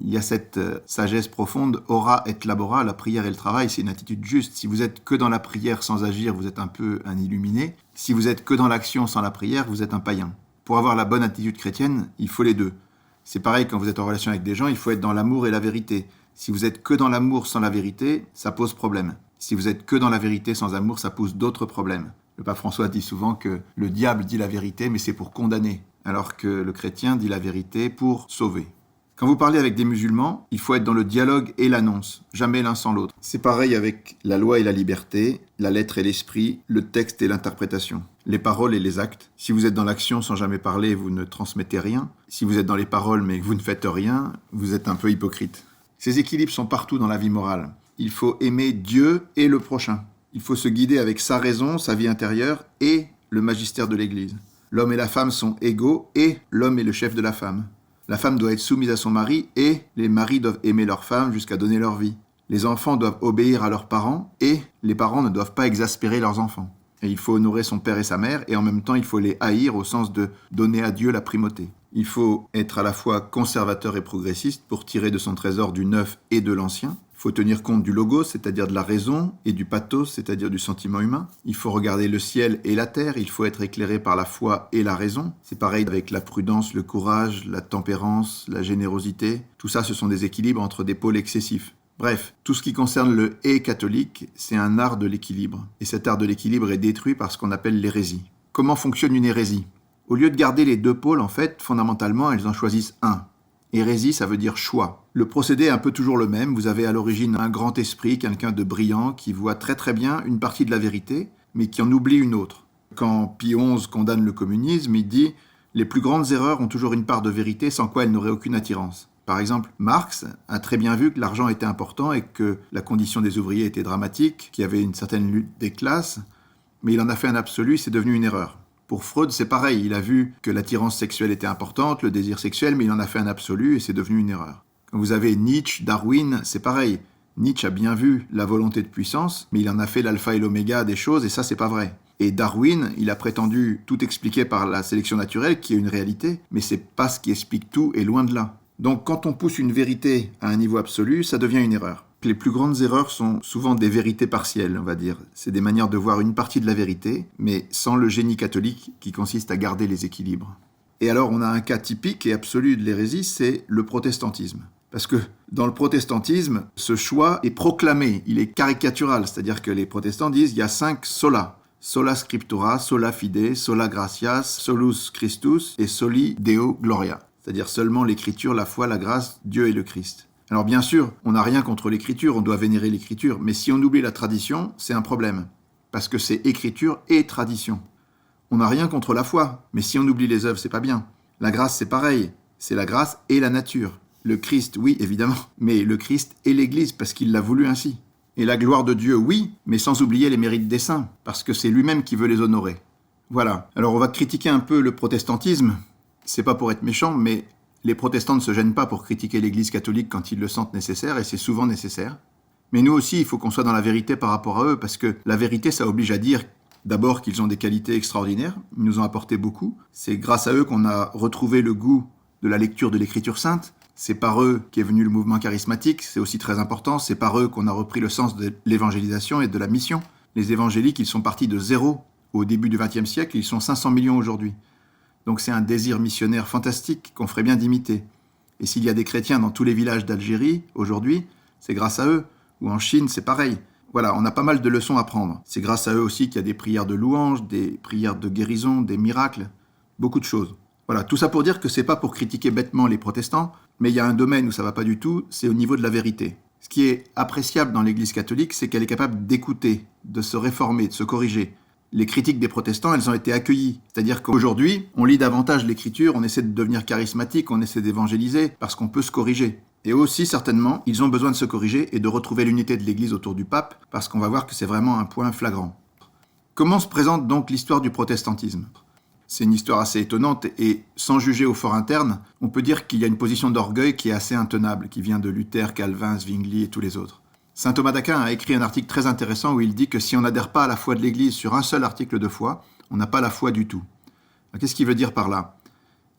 Il y a cette sagesse profonde, ora et labora, la prière et le travail, c'est une attitude juste. Si vous êtes que dans la prière sans agir, vous êtes un peu un illuminé. Si vous êtes que dans l'action sans la prière, vous êtes un païen. Pour avoir la bonne attitude chrétienne, il faut les deux. C'est pareil quand vous êtes en relation avec des gens, il faut être dans l'amour et la vérité. Si vous êtes que dans l'amour sans la vérité, ça pose problème. Si vous êtes que dans la vérité sans amour, ça pose d'autres problèmes. Le pape François dit souvent que le diable dit la vérité, mais c'est pour condamner, alors que le chrétien dit la vérité pour sauver. Quand vous parlez avec des musulmans, il faut être dans le dialogue et l'annonce, jamais l'un sans l'autre. C'est pareil avec la loi et la liberté, la lettre et l'esprit, le texte et l'interprétation, les paroles et les actes. Si vous êtes dans l'action sans jamais parler, vous ne transmettez rien. Si vous êtes dans les paroles mais que vous ne faites rien, vous êtes un peu hypocrite. Ces équilibres sont partout dans la vie morale. Il faut aimer Dieu et le prochain. Il faut se guider avec sa raison, sa vie intérieure et le magistère de l'Église. L'homme et la femme sont égaux et l'homme est le chef de la femme. La femme doit être soumise à son mari et les maris doivent aimer leur femme jusqu'à donner leur vie. Les enfants doivent obéir à leurs parents et les parents ne doivent pas exaspérer leurs enfants. Et il faut honorer son père et sa mère et en même temps il faut les haïr au sens de donner à Dieu la primauté. Il faut être à la fois conservateur et progressiste pour tirer de son trésor du neuf et de l'ancien. Il faut tenir compte du logos, c'est-à-dire de la raison, et du pathos, c'est-à-dire du sentiment humain. Il faut regarder le ciel et la terre, il faut être éclairé par la foi et la raison. C'est pareil avec la prudence, le courage, la tempérance, la générosité. Tout ça, ce sont des équilibres entre des pôles excessifs. Bref, tout ce qui concerne le « et » catholique, c'est un art de l'équilibre. Et cet art de l'équilibre est détruit par ce qu'on appelle l'hérésie. Comment fonctionne une hérésie ? Au lieu de garder les deux pôles, en fait, fondamentalement, elles en choisissent un. Hérésie, ça veut dire choix. Le procédé est un peu toujours le même. Vous avez à l'origine un grand esprit, quelqu'un de brillant, qui voit très très bien une partie de la vérité, mais qui en oublie une autre. Quand Pie XI condamne le communisme, il dit « Les plus grandes erreurs ont toujours une part de vérité sans quoi elles n'auraient aucune attirance ». Par exemple, Marx a très bien vu que l'argent était important et que la condition des ouvriers était dramatique, qu'il y avait une certaine lutte des classes, mais il en a fait un absolu, c'est devenu une erreur. Pour Freud, c'est pareil, il a vu que l'attirance sexuelle était importante, le désir sexuel, mais il en a fait un absolu et c'est devenu une erreur. Quand vous avez Nietzsche, Darwin, c'est pareil. Nietzsche a bien vu la volonté de puissance, mais il en a fait l'alpha et l'oméga des choses et ça, c'est pas vrai. Et Darwin, il a prétendu tout expliquer par la sélection naturelle, qui est une réalité, mais c'est pas ce qui explique tout et loin de là. Donc quand on pousse une vérité à un niveau absolu, ça devient une erreur. Les plus grandes erreurs sont souvent des vérités partielles, on va dire. C'est des manières de voir une partie de la vérité, mais sans le génie catholique qui consiste à garder les équilibres. Et alors on a un cas typique et absolu de l'hérésie, c'est le protestantisme. Parce que dans le protestantisme, ce choix est proclamé, il est caricatural, c'est-à-dire que les protestants disent il y a 5 sola. Sola scriptura, sola fide, sola gratias, solus Christus et soli Deo gloria. C'est-à-dire seulement l'écriture, la foi, la grâce, Dieu et le Christ. Alors bien sûr, on n'a rien contre l'écriture, on doit vénérer l'écriture, mais si on oublie la tradition, c'est un problème. Parce que c'est écriture et tradition. On n'a rien contre la foi, mais si on oublie les œuvres, c'est pas bien. La grâce, c'est pareil, c'est la grâce et la nature. Le Christ, oui, évidemment, mais le Christ et l'Église, parce qu'il l'a voulu ainsi. Et la gloire de Dieu, oui, mais sans oublier les mérites des saints, parce que c'est lui-même qui veut les honorer. Voilà. Alors on va critiquer un peu le protestantisme, c'est pas pour être méchant, mais les protestants ne se gênent pas pour critiquer l'Église catholique quand ils le sentent nécessaire, et c'est souvent nécessaire. Mais nous aussi, il faut qu'on soit dans la vérité par rapport à eux, parce que la vérité, ça oblige à dire d'abord qu'ils ont des qualités extraordinaires, ils nous ont apporté beaucoup. C'est grâce à eux qu'on a retrouvé le goût de la lecture de l'Écriture sainte. C'est par eux qu'est venu le mouvement charismatique, c'est aussi très important. C'est par eux qu'on a repris le sens de l'évangélisation et de la mission. Les évangéliques, ils sont partis de zéro au début du XXe siècle, ils sont 500 millions aujourd'hui. Donc c'est un désir missionnaire fantastique qu'on ferait bien d'imiter. Et s'il y a des chrétiens dans tous les villages d'Algérie, aujourd'hui, c'est grâce à eux. Ou en Chine, c'est pareil. Voilà, on a pas mal de leçons à prendre. C'est grâce à eux aussi qu'il y a des prières de louange, des prières de guérison, des miracles, beaucoup de choses. Voilà, tout ça pour dire que c'est pas pour critiquer bêtement les protestants, mais il y a un domaine où ça va pas du tout, c'est au niveau de la vérité. Ce qui est appréciable dans l'Église catholique, c'est qu'elle est capable d'écouter, de se réformer, de se corriger. Les critiques des protestants, elles ont été accueillies. C'est-à-dire qu'aujourd'hui, on lit davantage l'Écriture, on essaie de devenir charismatique, on essaie d'évangéliser, parce qu'on peut se corriger. Et aussi, certainement, ils ont besoin de se corriger et de retrouver l'unité de l'Église autour du pape, parce qu'on va voir que c'est vraiment un point flagrant. Comment se présente donc l'histoire du protestantisme ? C'est une histoire assez étonnante et, sans juger au fort interne, on peut dire qu'il y a une position d'orgueil qui est assez intenable, qui vient de Luther, Calvin, Zwingli et tous les autres. Saint Thomas d'Aquin a écrit un article très intéressant où il dit que si on n'adhère pas à la foi de l'Église sur un seul article de foi, on n'a pas la foi du tout. Alors, qu'est-ce qu'il veut dire par là ?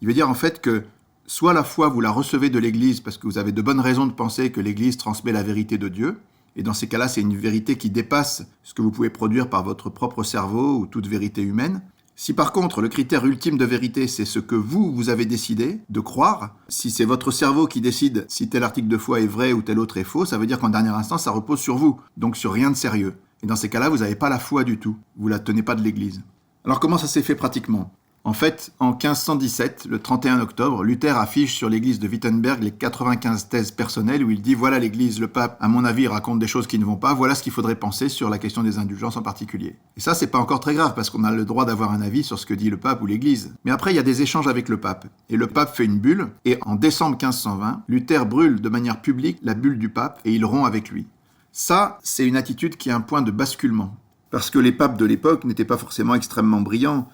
Il veut dire en fait que soit la foi vous la recevez de l'Église parce que vous avez de bonnes raisons de penser que l'Église transmet la vérité de Dieu, et dans ces cas-là c'est une vérité qui dépasse ce que vous pouvez produire par votre propre cerveau ou toute vérité humaine. Si par contre le critère ultime de vérité c'est ce que vous avez décidé de croire, si c'est votre cerveau qui décide si tel article de foi est vrai ou tel autre est faux, ça veut dire qu'en dernière instance ça repose sur vous, donc sur rien de sérieux. Et dans ces cas-là, vous n'avez pas la foi du tout. Vous ne la tenez pas de l'Église. Alors comment ça s'est fait pratiquement ? En fait, en 1517, le 31 octobre, Luther affiche sur l'église de Wittenberg les 95 thèses personnelles où il dit « Voilà l'église, le pape, à mon avis, raconte des choses qui ne vont pas, voilà ce qu'il faudrait penser sur la question des indulgences en particulier. » Et ça, c'est pas encore très grave parce qu'on a le droit d'avoir un avis sur ce que dit le pape ou l'église. Mais après, il y a des échanges avec le pape. Et le pape fait une bulle, et en décembre 1520, Luther brûle de manière publique la bulle du pape et il rompt avec lui. Ça, c'est une attitude qui est un point de basculement. Parce que les papes de l'époque n'étaient pas forcément extrêmement brillants.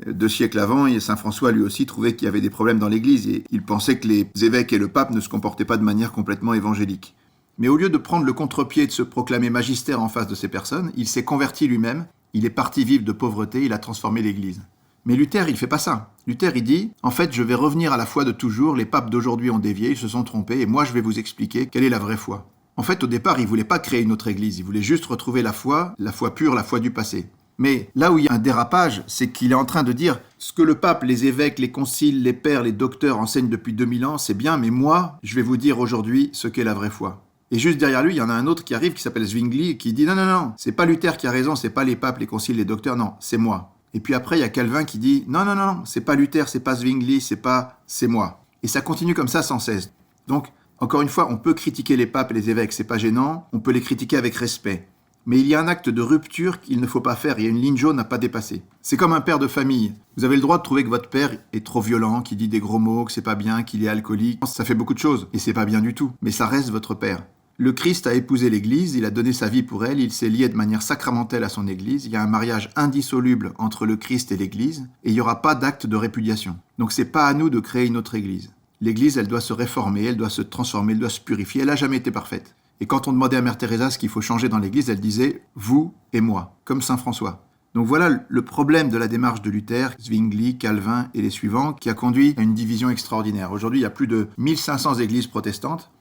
2 siècles avant, et Saint François lui aussi trouvait qu'il y avait des problèmes dans l'Église et il pensait que les évêques et le pape ne se comportaient pas de manière complètement évangélique. Mais au lieu de prendre le contre-pied et de se proclamer magistère en face de ces personnes, il s'est converti lui-même, il est parti vivre de pauvreté, il a transformé l'Église. Mais Luther, il fait pas ça. Luther, il dit, en fait, je vais revenir à la foi de toujours, les papes d'aujourd'hui ont dévié, ils se sont trompés, et moi je vais vous expliquer quelle est la vraie foi. En fait, au départ, il voulait pas créer une autre Église, il voulait juste retrouver la foi pure, la foi du passé. Mais là où il y a un dérapage, c'est qu'il est en train de dire ce que le pape, les évêques, les conciles, les pères, les docteurs enseignent depuis 2000 ans, c'est bien, mais moi, je vais vous dire aujourd'hui ce qu'est la vraie foi. Et juste derrière lui, il y en a un autre qui arrive, qui s'appelle Zwingli, et qui dit non, c'est pas Luther qui a raison, c'est pas les papes, les conciles, les docteurs, non, c'est moi. Et puis après, il y a Calvin qui dit non, c'est pas Luther, c'est pas Zwingli, c'est moi. Et ça continue comme ça sans cesse. Donc, encore une fois, on peut critiquer les papes et les évêques, c'est pas gênant, on peut les critiquer avec respect. Mais il y a un acte de rupture qu'il ne faut pas faire, il y a une ligne jaune à pas dépasser. C'est comme un père de famille. Vous avez le droit de trouver que votre père est trop violent, qu'il dit des gros mots, que c'est pas bien, qu'il est alcoolique. Ça fait beaucoup de choses, et c'est pas bien du tout. Mais ça reste votre père. Le Christ a épousé l'Église, il a donné sa vie pour elle, il s'est lié de manière sacramentelle à son Église, il y a un mariage indissoluble entre le Christ et l'Église, et il n'y aura pas d'acte de répudiation. Donc c'est pas à nous de créer une autre Église. L'Église, elle doit se réformer, elle doit se transformer, elle doit se purifier, elle n'a jamais été parfaite. Et quand on demandait à Mère Teresa ce qu'il faut changer dans l'Église, elle disait « vous et moi », comme Saint François. Donc voilà le problème de la démarche de Luther, Zwingli, Calvin et les suivants, qui a conduit à une division extraordinaire. Aujourd'hui, il y a plus de 1500 églises protestantes,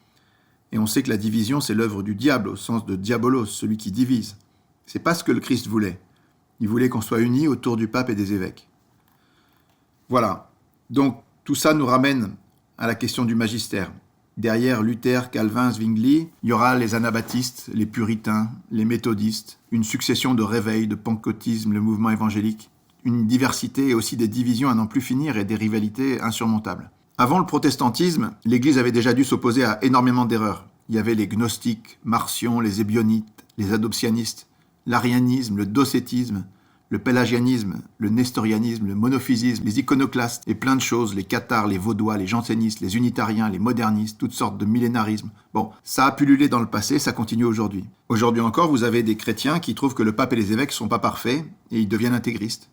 et on sait que la division, c'est l'œuvre du diable, au sens de diabolos, celui qui divise. C'est pas ce que le Christ voulait. Il voulait qu'on soit unis autour du pape et des évêques. Voilà. Donc tout ça nous ramène à la question du magistère. Derrière Luther, Calvin, Zwingli, il y aura les anabaptistes, les puritains, les méthodistes, une succession de réveils, de pentecôtisme, le mouvement évangélique, une diversité et aussi des divisions à n'en plus finir et des rivalités insurmontables. Avant le protestantisme, l'Église avait déjà dû s'opposer à énormément d'erreurs. Il y avait les gnostiques, marcions, les ébionites, les adoptionnistes, l'arianisme, le docétisme, le pélagianisme, le nestorianisme, le monophysisme, les iconoclastes et plein de choses, les cathares, les vaudois, les jansénistes, les unitariens, les modernistes, toutes sortes de millénarismes. Bon, ça a pullulé dans le passé, ça continue aujourd'hui. Aujourd'hui encore, vous avez des chrétiens qui trouvent que le pape et les évêques ne sont pas parfaits et ils deviennent intégristes.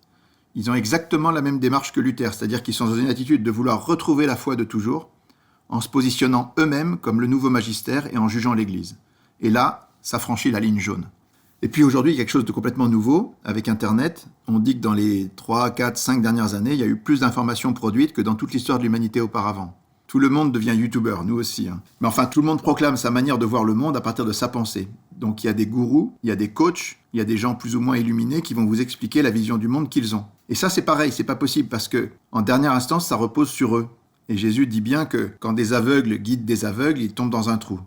Ils ont exactement la même démarche que Luther, c'est-à-dire qu'ils sont dans une attitude de vouloir retrouver la foi de toujours en se positionnant eux-mêmes comme le nouveau magistère et en jugeant l'Église. Et là, ça franchit la ligne jaune. Et puis aujourd'hui, il y a quelque chose de complètement nouveau avec Internet. On dit que dans les 3, 4, 5 dernières années, il y a eu plus d'informations produites que dans toute l'histoire de l'humanité auparavant. Tout le monde devient youtubeur, nous aussi. Mais enfin, tout le monde proclame sa manière de voir le monde à partir de sa pensée. Donc il y a des gourous, il y a des coachs, il y a des gens plus ou moins illuminés qui vont vous expliquer la vision du monde qu'ils ont. Et ça, c'est pareil, c'est pas possible parce que, en dernière instance, ça repose sur eux. Et Jésus dit bien que quand des aveugles guident des aveugles, ils tombent dans un trou.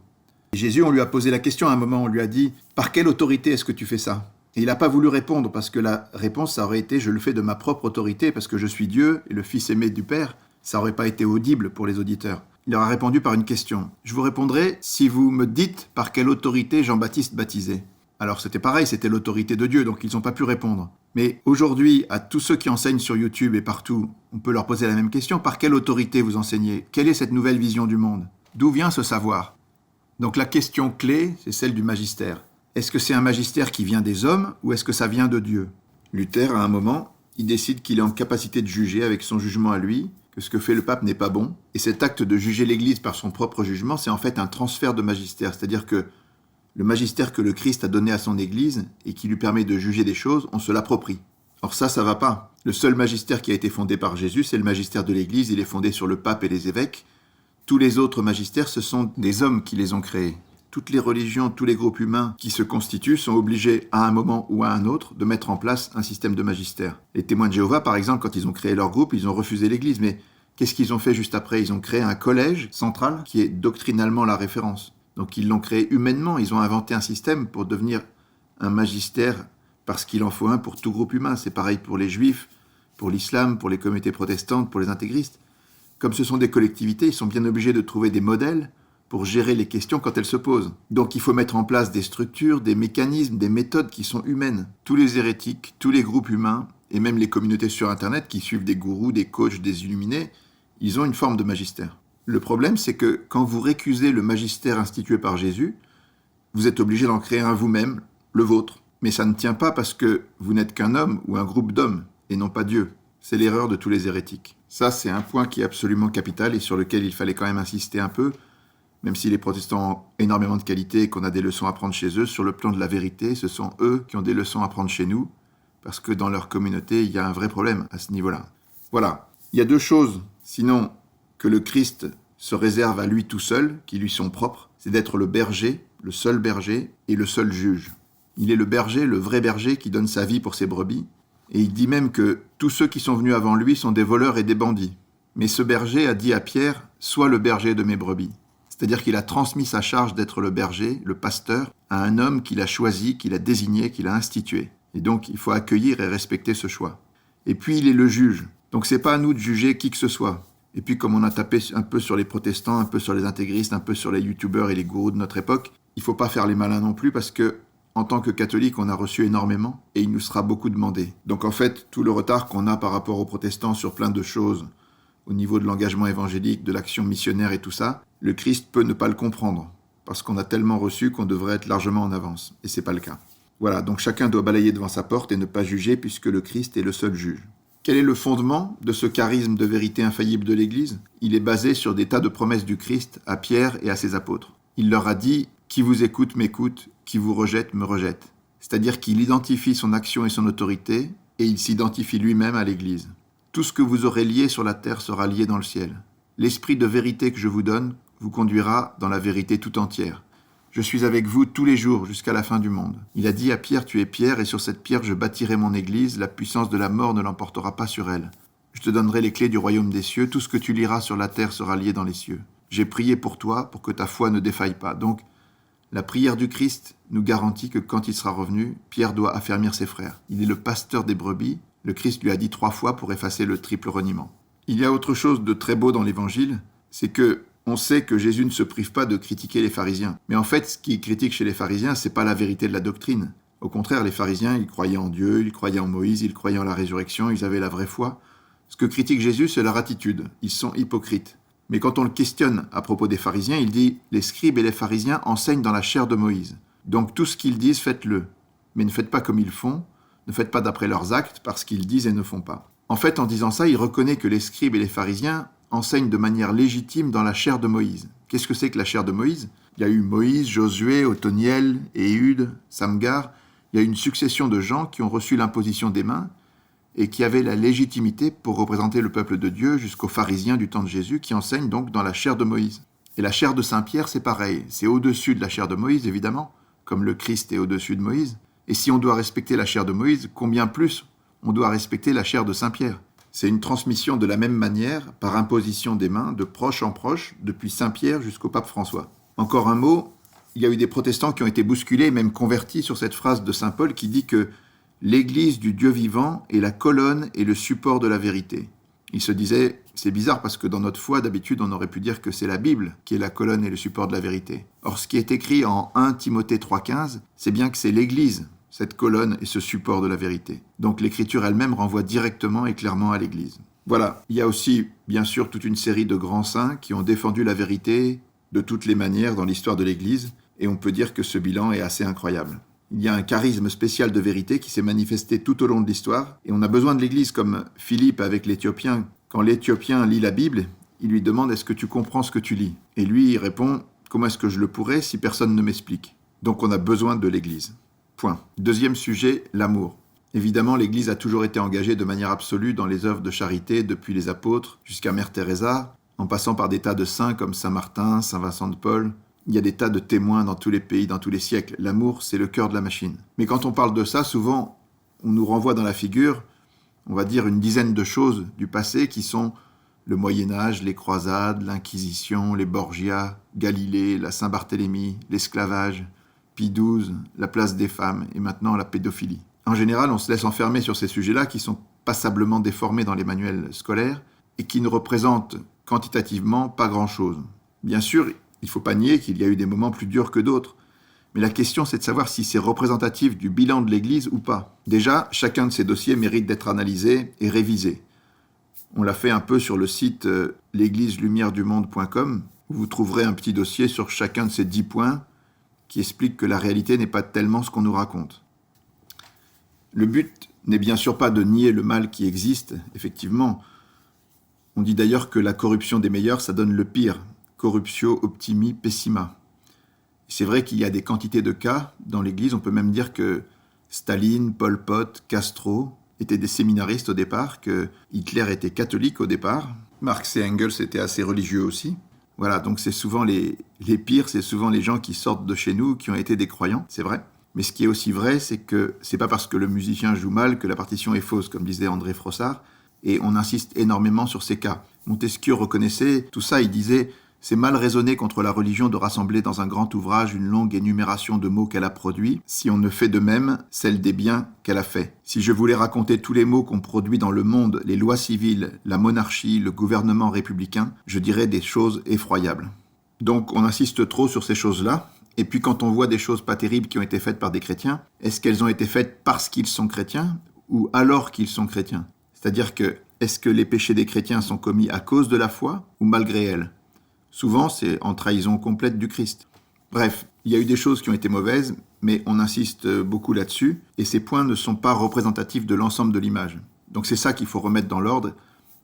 Et Jésus, on lui a posé la question à un moment, on lui a dit « Par quelle autorité est-ce que tu fais ça ?» Et il n'a pas voulu répondre parce que la réponse, ça aurait été « Je le fais de ma propre autorité parce que je suis Dieu et le Fils aimé du Père ». Ça n'aurait pas été audible pour les auditeurs. Il leur a répondu par une question. « Je vous répondrai si vous me dites par quelle autorité Jean-Baptiste baptisait. » Alors c'était pareil, c'était l'autorité de Dieu, donc ils n'ont pas pu répondre. Mais aujourd'hui, à tous ceux qui enseignent sur YouTube et partout, on peut leur poser la même question. Par quelle autorité vous enseignez ? Quelle est cette nouvelle vision du monde ? D'où vient ce savoir ? Donc la question clé, c'est celle du magistère. Est-ce que c'est un magistère qui vient des hommes ou est-ce que ça vient de Dieu ? Luther, à un moment, il décide qu'il est en capacité de juger avec son jugement à lui, que ce que fait le pape n'est pas bon. Et cet acte de juger l'Église par son propre jugement, c'est en fait un transfert de magistère. C'est-à-dire que le magistère que le Christ a donné à son Église et qui lui permet de juger des choses, on se l'approprie. Or ça va pas. Le seul magistère qui a été fondé par Jésus, c'est le magistère de l'Église. Il est fondé sur le pape et les évêques. Tous les autres magistères, ce sont des hommes qui les ont créés. Toutes les religions, tous les groupes humains qui se constituent sont obligés, à un moment ou à un autre, de mettre en place un système de magistère. Les témoins de Jéhovah, par exemple, quand ils ont créé leur groupe, ils ont refusé l'Église. Mais qu'est-ce qu'ils ont fait juste après ? Ils ont créé un collège central qui est doctrinalement la référence. Donc ils l'ont créé humainement, ils ont inventé un système pour devenir un magistère parce qu'il en faut un pour tout groupe humain. C'est pareil pour les juifs, pour l'islam, pour les communautés protestantes, pour les intégristes. Comme ce sont des collectivités, ils sont bien obligés de trouver des modèles pour gérer les questions quand elles se posent. Donc il faut mettre en place des structures, des mécanismes, des méthodes qui sont humaines. Tous les hérétiques, tous les groupes humains, et même les communautés sur Internet qui suivent des gourous, des coachs, des illuminés, ils ont une forme de magistère. Le problème, c'est que quand vous récusez le magistère institué par Jésus, vous êtes obligé d'en créer un vous-même, le vôtre. Mais ça ne tient pas parce que vous n'êtes qu'un homme ou un groupe d'hommes, et non pas Dieu. C'est l'erreur de tous les hérétiques. Ça, c'est un point qui est absolument capital et sur lequel il fallait quand même insister un peu, même si les protestants ont énormément de qualités et qu'on a des leçons à prendre chez eux, sur le plan de la vérité, ce sont eux qui ont des leçons à prendre chez nous, parce que dans leur communauté, il y a un vrai problème à ce niveau-là. Voilà. Il y a deux choses, sinon, que le Christ se réserve à lui tout seul, qui lui sont propres, c'est d'être le berger, le seul berger et le seul juge. Il est le berger, le vrai berger qui donne sa vie pour ses brebis, et il dit même que tous ceux qui sont venus avant lui sont des voleurs et des bandits. Mais ce berger a dit à Pierre, « Sois le berger de mes brebis ». C'est-à-dire qu'il a transmis sa charge d'être le berger, le pasteur, à un homme qu'il a choisi, qu'il a désigné, qu'il a institué. Et donc, il faut accueillir et respecter ce choix. Et puis, il est le juge. Donc, c'est pas à nous de juger qui que ce soit. Et puis, comme on a tapé un peu sur les protestants, un peu sur les intégristes, un peu sur les youtubeurs et les gourous de notre époque, il faut pas faire les malins non plus parce que, en tant que catholique, on a reçu énormément et il nous sera beaucoup demandé. Donc, en fait, tout le retard qu'on a par rapport aux protestants sur plein de choses, au niveau de l'engagement évangélique, de l'action missionnaire et tout ça, le Christ peut ne pas le comprendre, parce qu'on a tellement reçu qu'on devrait être largement en avance, et c'est pas le cas. Voilà, donc chacun doit balayer devant sa porte et ne pas juger, puisque le Christ est le seul juge. Quel est le fondement de ce charisme de vérité infaillible de l'Église ? Il est basé sur des tas de promesses du Christ à Pierre et à ses apôtres. Il leur a dit « Qui vous écoute m'écoute, qui vous rejette me rejette ». C'est-à-dire qu'il identifie son action et son autorité, et il s'identifie lui-même à l'Église. Tout ce que vous aurez lié sur la terre sera lié dans le ciel. L'esprit de vérité que je vous donne vous conduira dans la vérité tout entière. Je suis avec vous tous les jours jusqu'à la fin du monde. Il a dit à Pierre, tu es Pierre, et sur cette pierre je bâtirai mon église, la puissance de la mort ne l'emportera pas sur elle. Je te donnerai les clés du royaume des cieux, tout ce que tu liras sur la terre sera lié dans les cieux. J'ai prié pour toi, pour que ta foi ne défaille pas. Donc, la prière du Christ nous garantit que quand il sera revenu, Pierre doit affermir ses frères. Il est le pasteur des brebis. Le Christ lui a dit 3 fois pour effacer le triple reniement. Il y a autre chose de très beau dans l'Évangile, c'est que on sait que Jésus ne se prive pas de critiquer les pharisiens. Mais en fait, ce qu'il critique chez les pharisiens, c'est pas la vérité de la doctrine. Au contraire, les pharisiens, ils croyaient en Dieu, ils croyaient en Moïse, ils croyaient en la résurrection, ils avaient la vraie foi. Ce que critique Jésus, c'est leur attitude. Ils sont hypocrites. Mais quand on le questionne à propos des pharisiens, il dit « Les scribes et les pharisiens enseignent dans la chair de Moïse. Donc tout ce qu'ils disent, faites-le. Mais ne faites pas comme ils font, ne faites pas d'après leurs actes, parce qu'ils disent et ne font pas. » En fait, en disant ça, il reconnaît que les scribes et les pharisiens enseignent de manière légitime dans la chair de Moïse. Qu'est-ce que c'est que la chair de Moïse ? Il y a eu Moïse, Josué, Othoniel, Éhude, Samgar. Il y a eu une succession de gens qui ont reçu l'imposition des mains et qui avaient la légitimité pour représenter le peuple de Dieu jusqu'aux pharisiens du temps de Jésus qui enseignent donc dans la chair de Moïse. Et la chair de Saint-Pierre, c'est pareil. C'est au-dessus de la chair de Moïse, évidemment, comme le Christ est au-dessus de Moïse. Et si on doit respecter la chair de Moïse, combien plus on doit respecter la chair de Saint-Pierre ? C'est une transmission de la même manière, par imposition des mains, de proche en proche, depuis Saint-Pierre jusqu'au pape François. Encore un mot, il y a eu des protestants qui ont été bousculés, même convertis sur cette phrase de saint Paul qui dit que l'Église du Dieu vivant est la colonne et le support de la vérité. Il se disait, c'est bizarre parce que dans notre foi, d'habitude, on aurait pu dire que c'est la Bible qui est la colonne et le support de la vérité. Or, ce qui est écrit en 1 Timothée 3,15, c'est bien que c'est l'Église, cette colonne et ce support de la vérité. Donc l'Écriture elle-même renvoie directement et clairement à l'Église. Voilà, il y a aussi, bien sûr, toute une série de grands saints qui ont défendu la vérité de toutes les manières dans l'histoire de l'Église, et on peut dire que ce bilan est assez incroyable. Il y a un charisme spécial de vérité qui s'est manifesté tout au long de l'histoire, et on a besoin de l'Église comme Philippe avec l'Éthiopien. Quand l'Éthiopien lit la Bible, il lui demande « Est-ce que tu comprends ce que tu lis ?» Et lui, il répond « Comment est-ce que je le pourrais si personne ne m'explique ?» Donc on a besoin de l'Église. Point. Deuxième sujet, l'amour. Évidemment, l'Église a toujours été engagée de manière absolue dans les œuvres de charité depuis les apôtres jusqu'à Mère Teresa, en passant par des tas de saints comme Saint Martin, Saint Vincent de Paul. Il y a des tas de témoins dans tous les pays, dans tous les siècles. L'amour, c'est le cœur de la machine. Mais quand on parle de ça, souvent, on nous renvoie dans la figure, on va dire une dizaine de choses du passé qui sont le Moyen-Âge, les croisades, l'Inquisition, les Borgia, Galilée, la Saint-Barthélemy, l'esclavage, Pie XII, la place des femmes et maintenant la pédophilie. En général, on se laisse enfermer sur ces sujets-là qui sont passablement déformés dans les manuels scolaires et qui ne représentent quantitativement pas grand-chose. Bien sûr, il ne faut pas nier qu'il y a eu des moments plus durs que d'autres, mais la question c'est de savoir si c'est représentatif du bilan de l'Église ou pas. Déjà, chacun de ces dossiers mérite d'être analysé et révisé. On l'a fait un peu sur le site l'égliselumièredumonde.com, où vous trouverez un petit dossier sur chacun de ces 10 points qui explique que la réalité n'est pas tellement ce qu'on nous raconte. Le but n'est bien sûr pas de nier le mal qui existe, effectivement. On dit d'ailleurs que la corruption des meilleurs, ça donne le pire. Corruptio optimi pessima. C'est vrai qu'il y a des quantités de cas dans l'Église. On peut même dire que Staline, Pol Pot, Castro étaient des séminaristes au départ, que Hitler était catholique au départ. Marx et Engels étaient assez religieux aussi. Voilà, donc c'est souvent les pires, c'est souvent les gens qui sortent de chez nous, qui ont été des croyants, c'est vrai. Mais ce qui est aussi vrai, c'est que c'est pas parce que le musicien joue mal que la partition est fausse, comme disait André Frossard, et on insiste énormément sur ces cas. Montesquieu reconnaissait tout ça, il disait « C'est mal raisonné contre la religion de rassembler dans un grand ouvrage une longue énumération de mots qu'elle a produits, si on ne fait de même celle des biens qu'elle a fait. Si je voulais raconter tous les maux qu'ont produits dans le monde les lois civiles, la monarchie, le gouvernement républicain, je dirais des choses effroyables. » Donc on insiste trop sur ces choses-là, et puis quand on voit des choses pas terribles qui ont été faites par des chrétiens, est-ce qu'elles ont été faites parce qu'ils sont chrétiens ou alors qu'ils sont chrétiens ? C'est-à-dire que, est-ce que les péchés des chrétiens sont commis à cause de la foi ou malgré elle ? Souvent, c'est en trahison complète du Christ. Bref, il y a eu des choses qui ont été mauvaises, mais on insiste beaucoup là-dessus, et ces points ne sont pas représentatifs de l'ensemble de l'image. Donc c'est ça qu'il faut remettre dans l'ordre,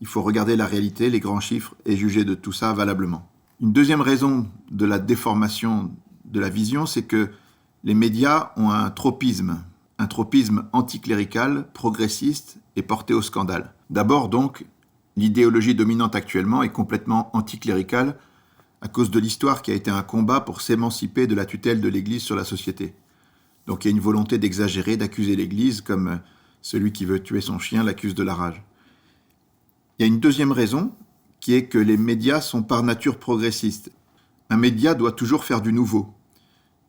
il faut regarder la réalité, les grands chiffres, et juger de tout ça valablement. Une deuxième raison de la déformation de la vision, c'est que les médias ont un tropisme anticlérical, progressiste et porté au scandale. D'abord donc, l'idéologie dominante actuellement est complètement anticléricale à cause de l'histoire qui a été un combat pour s'émanciper de la tutelle de l'Église sur la société. Donc il y a une volonté d'exagérer, d'accuser l'Église comme celui qui veut tuer son chien l'accuse de la rage. Il y a une deuxième raison qui est que les médias sont par nature progressistes. Un média doit toujours faire du nouveau.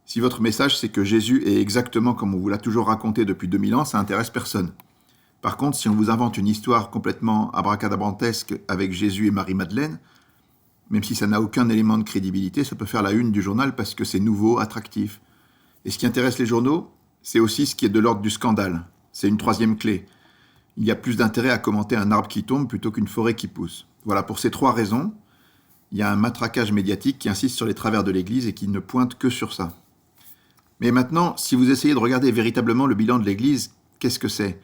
Si votre message c'est que Jésus est exactement comme on vous l'a toujours raconté depuis 2000 ans, ça n'intéresse personne. Par contre, si on vous invente une histoire complètement abracadabrantesque avec Jésus et Marie-Madeleine, même si ça n'a aucun élément de crédibilité, ça peut faire la une du journal parce que c'est nouveau, attractif. Et ce qui intéresse les journaux, c'est aussi ce qui est de l'ordre du scandale. C'est une troisième clé. Il y a plus d'intérêt à commenter un arbre qui tombe plutôt qu'une forêt qui pousse. Voilà, pour ces trois raisons, il y a un matraquage médiatique qui insiste sur les travers de l'Église et qui ne pointe que sur ça. Mais maintenant, si vous essayez de regarder véritablement le bilan de l'Église, qu'est-ce que c'est ?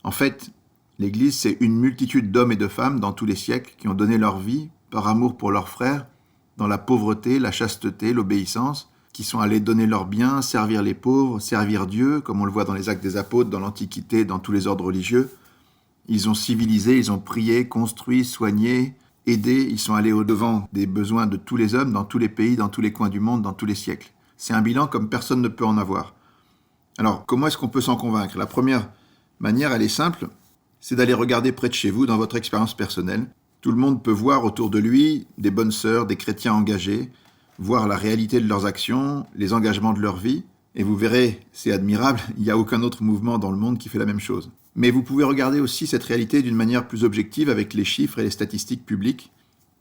En fait, l'Église, c'est une multitude d'hommes et de femmes dans tous les siècles qui ont donné leur vie par amour pour leurs frères, dans la pauvreté, la chasteté, l'obéissance, qui sont allés donner leurs biens, servir les pauvres, servir Dieu, comme on le voit dans les Actes des Apôtres, dans l'Antiquité, dans tous les ordres religieux. Ils ont civilisé, ils ont prié, construit, soigné, aidé, ils sont allés au-devant des besoins de tous les hommes, dans tous les pays, dans tous les coins du monde, dans tous les siècles. C'est un bilan comme personne ne peut en avoir. Alors, comment est-ce qu'on peut s'en convaincre ? La première manière, elle est simple, c'est d'aller regarder près de chez vous, dans votre expérience personnelle. Tout le monde peut voir autour de lui des bonnes sœurs, des chrétiens engagés, voir la réalité de leurs actions, les engagements de leur vie, et vous verrez, c'est admirable, il n'y a aucun autre mouvement dans le monde qui fait la même chose. Mais vous pouvez regarder aussi cette réalité d'une manière plus objective avec les chiffres et les statistiques publiques.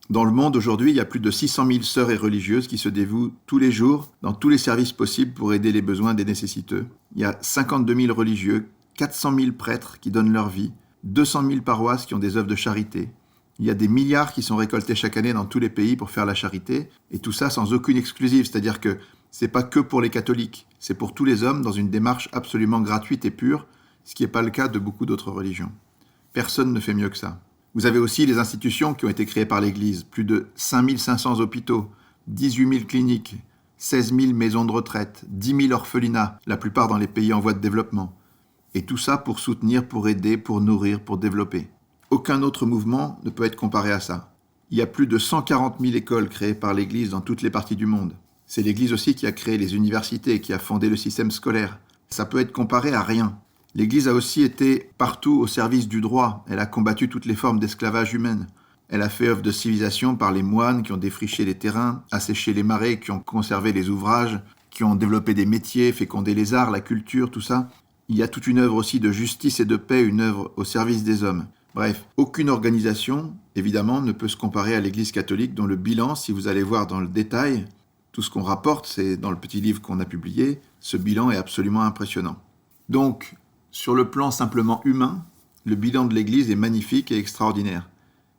Dans le monde aujourd'hui, il y a plus de 600 000 sœurs et religieuses qui se dévouent tous les jours dans tous les services possibles pour aider les besoins des nécessiteux. Il y a 52 000 religieux, 400 000 prêtres qui donnent leur vie, 200 000 paroisses qui ont des œuvres de charité. Il y a des milliards qui sont récoltés chaque année dans tous les pays pour faire la charité, et tout ça sans aucune exclusive, c'est-à-dire que c'est pas que pour les catholiques, c'est pour tous les hommes dans une démarche absolument gratuite et pure, ce qui n'est pas le cas de beaucoup d'autres religions. Personne ne fait mieux que ça. Vous avez aussi les institutions qui ont été créées par l'Église, plus de 5 500 hôpitaux, 18 000 cliniques, 16 000 maisons de retraite, 10 000 orphelinats, la plupart dans les pays en voie de développement. Et tout ça pour soutenir, pour aider, pour nourrir, pour développer. Aucun autre mouvement ne peut être comparé à ça. Il y a plus de 140 000 écoles créées par l'Église dans toutes les parties du monde. C'est l'Église aussi qui a créé les universités, qui a fondé le système scolaire. Ça peut être comparé à rien. L'Église a aussi été partout au service du droit. Elle a combattu toutes les formes d'esclavage humaine. Elle a fait œuvre de civilisation par les moines qui ont défriché les terrains, asséché les marais, qui ont conservé les ouvrages, qui ont développé des métiers, fécondé les arts, la culture, tout ça. Il y a toute une œuvre aussi de justice et de paix, une œuvre au service des hommes. Bref, aucune organisation, évidemment, ne peut se comparer à l'Église catholique, dont le bilan, si vous allez voir dans le détail, tout ce qu'on rapporte, c'est dans le petit livre qu'on a publié, ce bilan est absolument impressionnant. Donc, sur le plan simplement humain, le bilan de l'Église est magnifique et extraordinaire.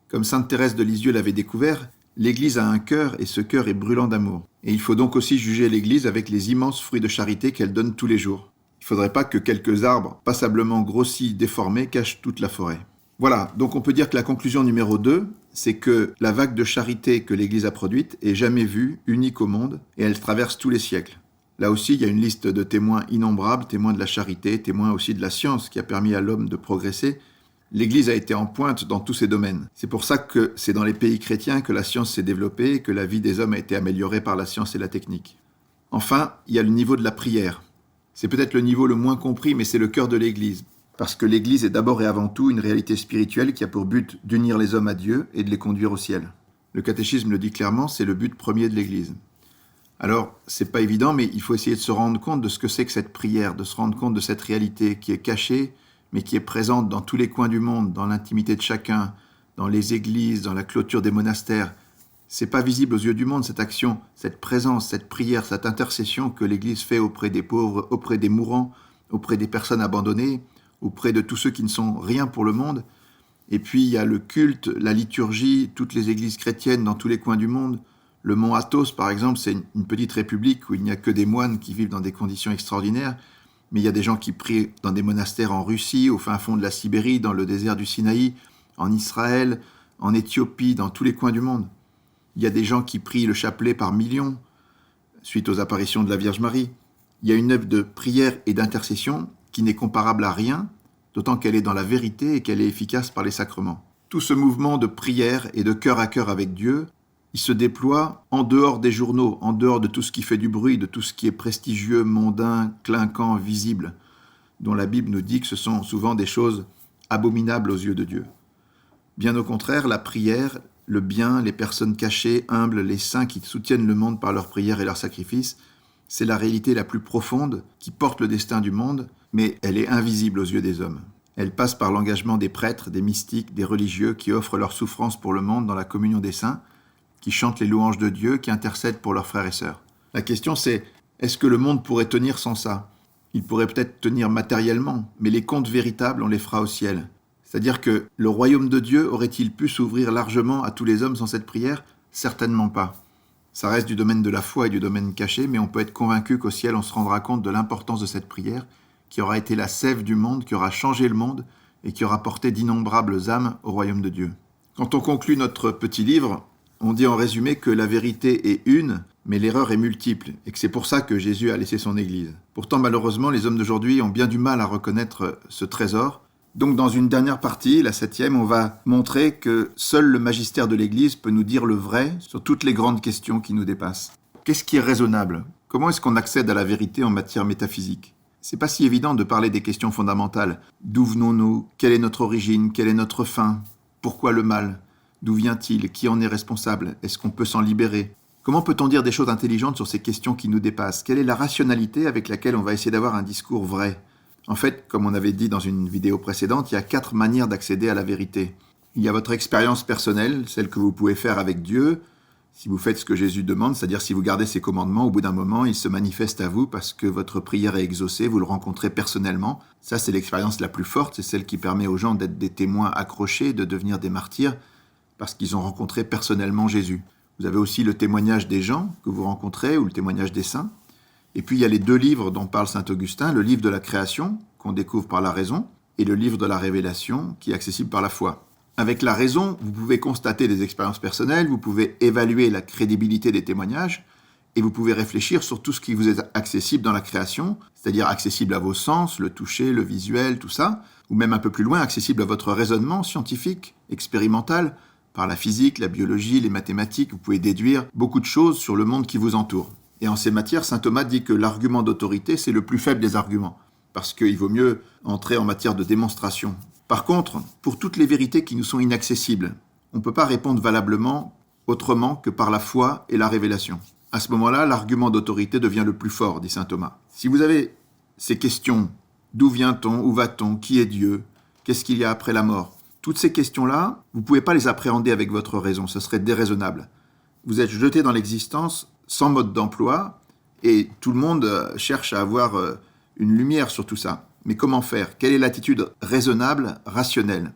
Comme sainte Thérèse de Lisieux l'avait découvert, l'Église a un cœur et ce cœur est brûlant d'amour. Et il faut donc aussi juger l'Église avec les immenses fruits de charité qu'elle donne tous les jours. Il ne faudrait pas que quelques arbres passablement grossis, déformés, cachent toute la forêt. Voilà, donc on peut dire que la conclusion numéro 2, c'est que la vague de charité que l'Église a produite est jamais vue, unique au monde, et elle traverse tous les siècles. Là aussi, il y a une liste de témoins innombrables, témoins de la charité, témoins aussi de la science qui a permis à l'homme de progresser. L'Église a été en pointe dans tous ces domaines. C'est pour ça que c'est dans les pays chrétiens que la science s'est développée et que la vie des hommes a été améliorée par la science et la technique. Enfin, il y a le niveau de la prière. C'est peut-être le niveau le moins compris, mais c'est le cœur de l'Église. Parce que l'Église est d'abord et avant tout une réalité spirituelle qui a pour but d'unir les hommes à Dieu et de les conduire au ciel. Le catéchisme le dit clairement, c'est le but premier de l'Église. Alors, c'est pas évident, mais il faut essayer de se rendre compte de ce que c'est que cette prière, de se rendre compte de cette réalité qui est cachée, mais qui est présente dans tous les coins du monde, dans l'intimité de chacun, dans les églises, dans la clôture des monastères. C'est pas visible aux yeux du monde, cette action, cette présence, cette prière, cette intercession que l'Église fait auprès des pauvres, auprès des mourants, auprès des personnes abandonnées, auprès de tous ceux qui ne sont rien pour le monde. Et puis il y a le culte, la liturgie, toutes les églises chrétiennes dans tous les coins du monde. Le mont Athos, par exemple, c'est une petite république où il n'y a que des moines qui vivent dans des conditions extraordinaires, mais il y a des gens qui prient dans des monastères en Russie, au fin fond de la Sibérie, dans le désert du Sinaï, en Israël, en Éthiopie, dans tous les coins du monde. Il y a des gens qui prient le chapelet par millions, suite aux apparitions de la Vierge Marie. Il y a une œuvre de prière et d'intercession qui n'est comparable à rien, d'autant qu'elle est dans la vérité et qu'elle est efficace par les sacrements. Tout ce mouvement de prière et de cœur à cœur avec Dieu, il se déploie en dehors des journaux, en dehors de tout ce qui fait du bruit, de tout ce qui est prestigieux, mondain, clinquant, visible, dont la Bible nous dit que ce sont souvent des choses abominables aux yeux de Dieu. Bien au contraire, la prière, le bien, les personnes cachées, humbles, les saints qui soutiennent le monde par leur prière et leur sacrifice, c'est la réalité la plus profonde qui porte le destin du monde, mais elle est invisible aux yeux des hommes. Elle passe par l'engagement des prêtres, des mystiques, des religieux qui offrent leur souffrance pour le monde dans la communion des saints, qui chantent les louanges de Dieu, qui intercèdent pour leurs frères et sœurs. La question c'est, est-ce que le monde pourrait tenir sans ça ? Il pourrait peut-être tenir matériellement, mais les comptes véritables, on les fera au ciel. C'est-à-dire que le royaume de Dieu aurait-il pu s'ouvrir largement à tous les hommes sans cette prière ? Certainement pas. Ça reste du domaine de la foi et du domaine caché, mais on peut être convaincu qu'au ciel, on se rendra compte de l'importance de cette prière, qui aura été la sève du monde, qui aura changé le monde et qui aura porté d'innombrables âmes au royaume de Dieu. Quand on conclut notre petit livre, on dit en résumé que la vérité est une, mais l'erreur est multiple, et que c'est pour ça que Jésus a laissé son Église. Pourtant, malheureusement, les hommes d'aujourd'hui ont bien du mal à reconnaître ce trésor. Donc, dans une dernière partie, la 7e, on va montrer que seul le magistère de l'Église peut nous dire le vrai sur toutes les grandes questions qui nous dépassent. Qu'est-ce qui est raisonnable ? Comment est-ce qu'on accède à la vérité en matière métaphysique ? C'est pas si évident de parler des questions fondamentales. D'où venons-nous ? Quelle est notre origine ? Quelle est notre fin ? Pourquoi le mal ? D'où vient-il ? Qui en est responsable ? Est-ce qu'on peut s'en libérer ? Comment peut-on dire des choses intelligentes sur ces questions qui nous dépassent ? Quelle est la rationalité avec laquelle on va essayer d'avoir un discours vrai ? En fait, comme on avait dit dans une vidéo précédente, il y a 4 manières d'accéder à la vérité. Il y a votre expérience personnelle, celle que vous pouvez faire avec Dieu. Si vous faites ce que Jésus demande, c'est-à-dire si vous gardez ses commandements, au bout d'un moment, il se manifeste à vous parce que votre prière est exaucée, vous le rencontrez personnellement. Ça, c'est l'expérience la plus forte, c'est celle qui permet aux gens d'être des témoins accrochés, de devenir des martyrs, parce qu'ils ont rencontré personnellement Jésus. Vous avez aussi le témoignage des gens que vous rencontrez, ou le témoignage des saints. Et puis il y a les 2 livres dont parle saint Augustin, le livre de la création, qu'on découvre par la raison, et le livre de la révélation, qui est accessible par la foi. Avec la raison, vous pouvez constater des expériences personnelles, vous pouvez évaluer la crédibilité des témoignages, et vous pouvez réfléchir sur tout ce qui vous est accessible dans la création, c'est-à-dire accessible à vos sens, le toucher, le visuel, tout ça, ou même un peu plus loin, accessible à votre raisonnement scientifique, expérimental, par la physique, la biologie, les mathématiques, vous pouvez déduire beaucoup de choses sur le monde qui vous entoure. Et en ces matières, saint Thomas dit que l'argument d'autorité, c'est le plus faible des arguments, parce qu'il vaut mieux entrer en matière de démonstration. Par contre, pour toutes les vérités qui nous sont inaccessibles, on ne peut pas répondre valablement autrement que par la foi et la révélation. à ce moment-là, l'argument d'autorité devient le plus fort, dit saint Thomas. Si vous avez ces questions, d'où vient-on, où va-t-on, qui est Dieu, qu'est-ce qu'il y a après la mort, toutes ces questions-là, vous ne pouvez pas les appréhender avec votre raison, ce serait déraisonnable. Vous êtes jeté dans l'existence sans mode d'emploi, et tout le monde cherche à avoir une lumière sur tout ça. Mais comment faire? Quelle est l'attitude raisonnable, rationnelle?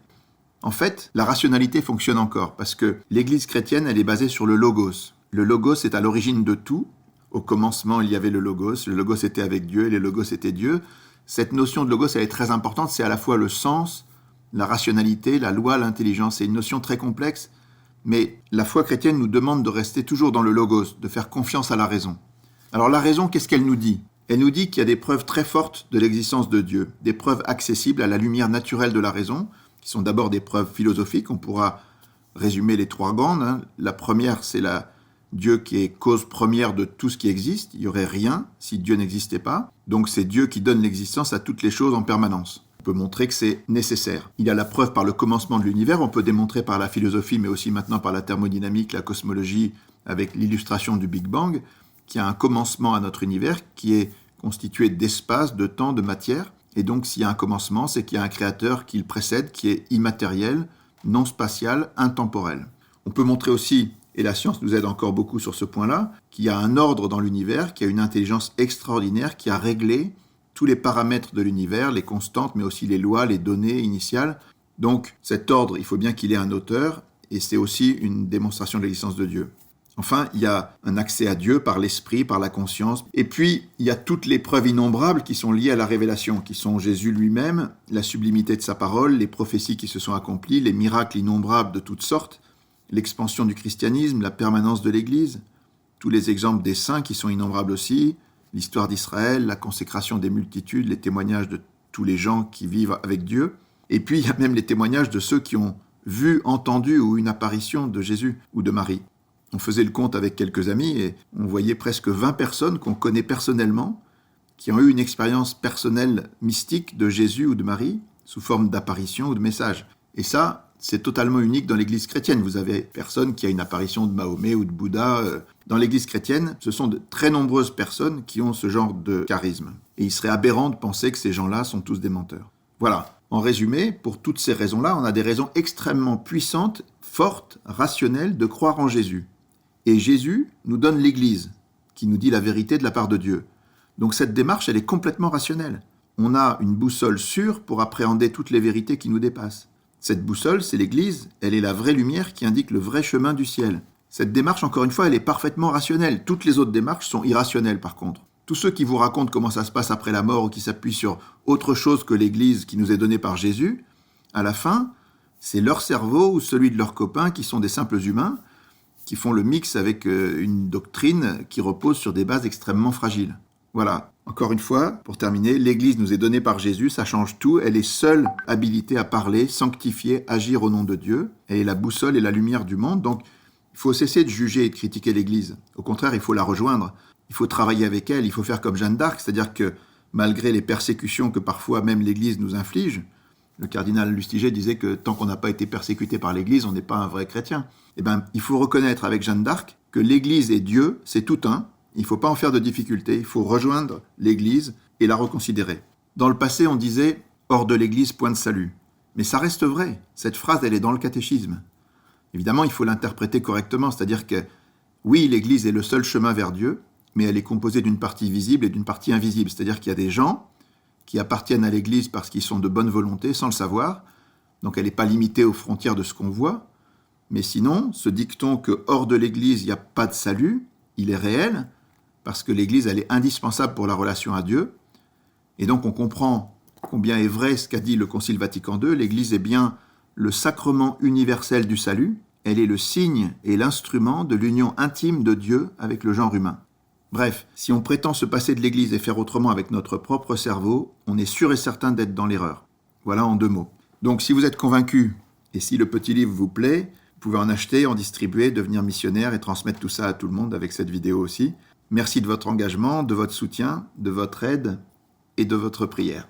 En fait, la rationalité fonctionne encore, parce que l'Église chrétienne, elle est basée sur le logos. Le logos est à l'origine de tout. Au commencement, il y avait le logos était avec Dieu, et le logos était Dieu. Cette notion de logos, elle est très importante, c'est à la fois le sens, la rationalité, la loi, l'intelligence. C'est une notion très complexe, mais la foi chrétienne nous demande de rester toujours dans le logos, de faire confiance à la raison. Alors la raison, qu'est-ce qu'elle nous dit? Elle nous dit qu'il y a des preuves très fortes de l'existence de Dieu, des preuves accessibles à la lumière naturelle de la raison, qui sont d'abord des preuves philosophiques. On pourra résumer les trois grandes. La première, c'est Dieu qui est cause première de tout ce qui existe. Il n'y aurait rien si Dieu n'existait pas. Donc c'est Dieu qui donne l'existence à toutes les choses en permanence. On peut montrer que c'est nécessaire. Il y a la preuve par le commencement de l'univers. On peut démontrer par la philosophie, mais aussi maintenant par la thermodynamique, la cosmologie, avec l'illustration du Big Bang, qu'il y a un commencement à notre univers qui est constitué d'espace, de temps, de matière. Et donc, s'il y a un commencement, c'est qu'il y a un créateur qui le précède, qui est immatériel, non spatial, intemporel. On peut montrer aussi, et la science nous aide encore beaucoup sur ce point-là, qu'il y a un ordre dans l'univers, qu'il y a une intelligence extraordinaire qui a réglé tous les paramètres de l'univers, les constantes, mais aussi les lois, les données initiales. Donc, cet ordre, il faut bien qu'il ait un auteur, et c'est aussi une démonstration de l'existence de Dieu. Enfin, il y a un accès à Dieu par l'esprit, par la conscience. Et puis, il y a toutes les preuves innombrables qui sont liées à la révélation, qui sont Jésus lui-même, la sublimité de sa parole, les prophéties qui se sont accomplies, les miracles innombrables de toutes sortes, l'expansion du christianisme, la permanence de l'Église, tous les exemples des saints qui sont innombrables aussi, l'histoire d'Israël, la consécration des multitudes, les témoignages de tous les gens qui vivent avec Dieu. Et puis, il y a même les témoignages de ceux qui ont vu, entendu ou une apparition de Jésus ou de Marie. On faisait le compte avec quelques amis et on voyait presque 20 personnes qu'on connaît personnellement, qui ont eu une expérience personnelle mystique de Jésus ou de Marie, sous forme d'apparition ou de message. Et ça, c'est totalement unique dans l'Église chrétienne. Vous avez personne qui a une apparition de Mahomet ou de Bouddha. Dans l'Église chrétienne, ce sont de très nombreuses personnes qui ont ce genre de charisme. Et il serait aberrant de penser que ces gens-là sont tous des menteurs. Voilà. En résumé, pour toutes ces raisons-là, on a des raisons extrêmement puissantes, fortes, rationnelles de croire en Jésus. Et Jésus nous donne l'Église, qui nous dit la vérité de la part de Dieu. Donc cette démarche, elle est complètement rationnelle. On a une boussole sûre pour appréhender toutes les vérités qui nous dépassent. Cette boussole, c'est l'Église, elle est la vraie lumière qui indique le vrai chemin du ciel. Cette démarche, encore une fois, elle est parfaitement rationnelle. Toutes les autres démarches sont irrationnelles, par contre. Tous ceux qui vous racontent comment ça se passe après la mort ou qui s'appuient sur autre chose que l'Église qui nous est donnée par Jésus, à la fin, c'est leur cerveau ou celui de leurs copains qui sont des simples humains, qui font le mix avec une doctrine qui repose sur des bases extrêmement fragiles. Voilà. Encore une fois, pour terminer, l'Église nous est donnée par Jésus, ça change tout. Elle est seule habilitée à parler, sanctifier, agir au nom de Dieu. Elle est la boussole et la lumière du monde. Donc, il faut cesser de juger et de critiquer l'Église. Au contraire, il faut la rejoindre. Il faut travailler avec elle. Il faut faire comme Jeanne d'Arc, c'est-à-dire que malgré les persécutions que parfois même l'Église nous inflige, le cardinal Lustiger disait que tant qu'on n'a pas été persécuté par l'Église, on n'est pas un vrai chrétien. Eh bien, il faut reconnaître avec Jeanne d'Arc que l'Église et Dieu, c'est tout un. Il ne faut pas en faire de difficulté. Il faut rejoindre l'Église et la reconsidérer. Dans le passé, on disait « hors de l'Église, point de salut ». Mais ça reste vrai. Cette phrase, elle est dans le catéchisme. Évidemment, il faut l'interpréter correctement. C'est-à-dire que, oui, l'Église est le seul chemin vers Dieu, mais elle est composée d'une partie visible et d'une partie invisible. C'est-à-dire qu'il y a des gens qui appartiennent à l'Église parce qu'ils sont de bonne volonté, sans le savoir. Donc elle n'est pas limitée aux frontières de ce qu'on voit. Mais sinon, ce dicton que hors de l'Église, il n'y a pas de salut, il est réel, parce que l'Église, elle est indispensable pour la relation à Dieu. Et donc on comprend combien est vrai ce qu'a dit le Concile Vatican II. L'Église est bien le sacrement universel du salut. Elle est le signe et l'instrument de l'union intime de Dieu avec le genre humain. Bref, si on prétend se passer de l'Église et faire autrement avec notre propre cerveau, on est sûr et certain d'être dans l'erreur. Voilà en 2 mots. Donc si vous êtes convaincu, et si le petit livre vous plaît, vous pouvez en acheter, en distribuer, devenir missionnaire et transmettre tout ça à tout le monde avec cette vidéo aussi. Merci de votre engagement, de votre soutien, de votre aide et de votre prière.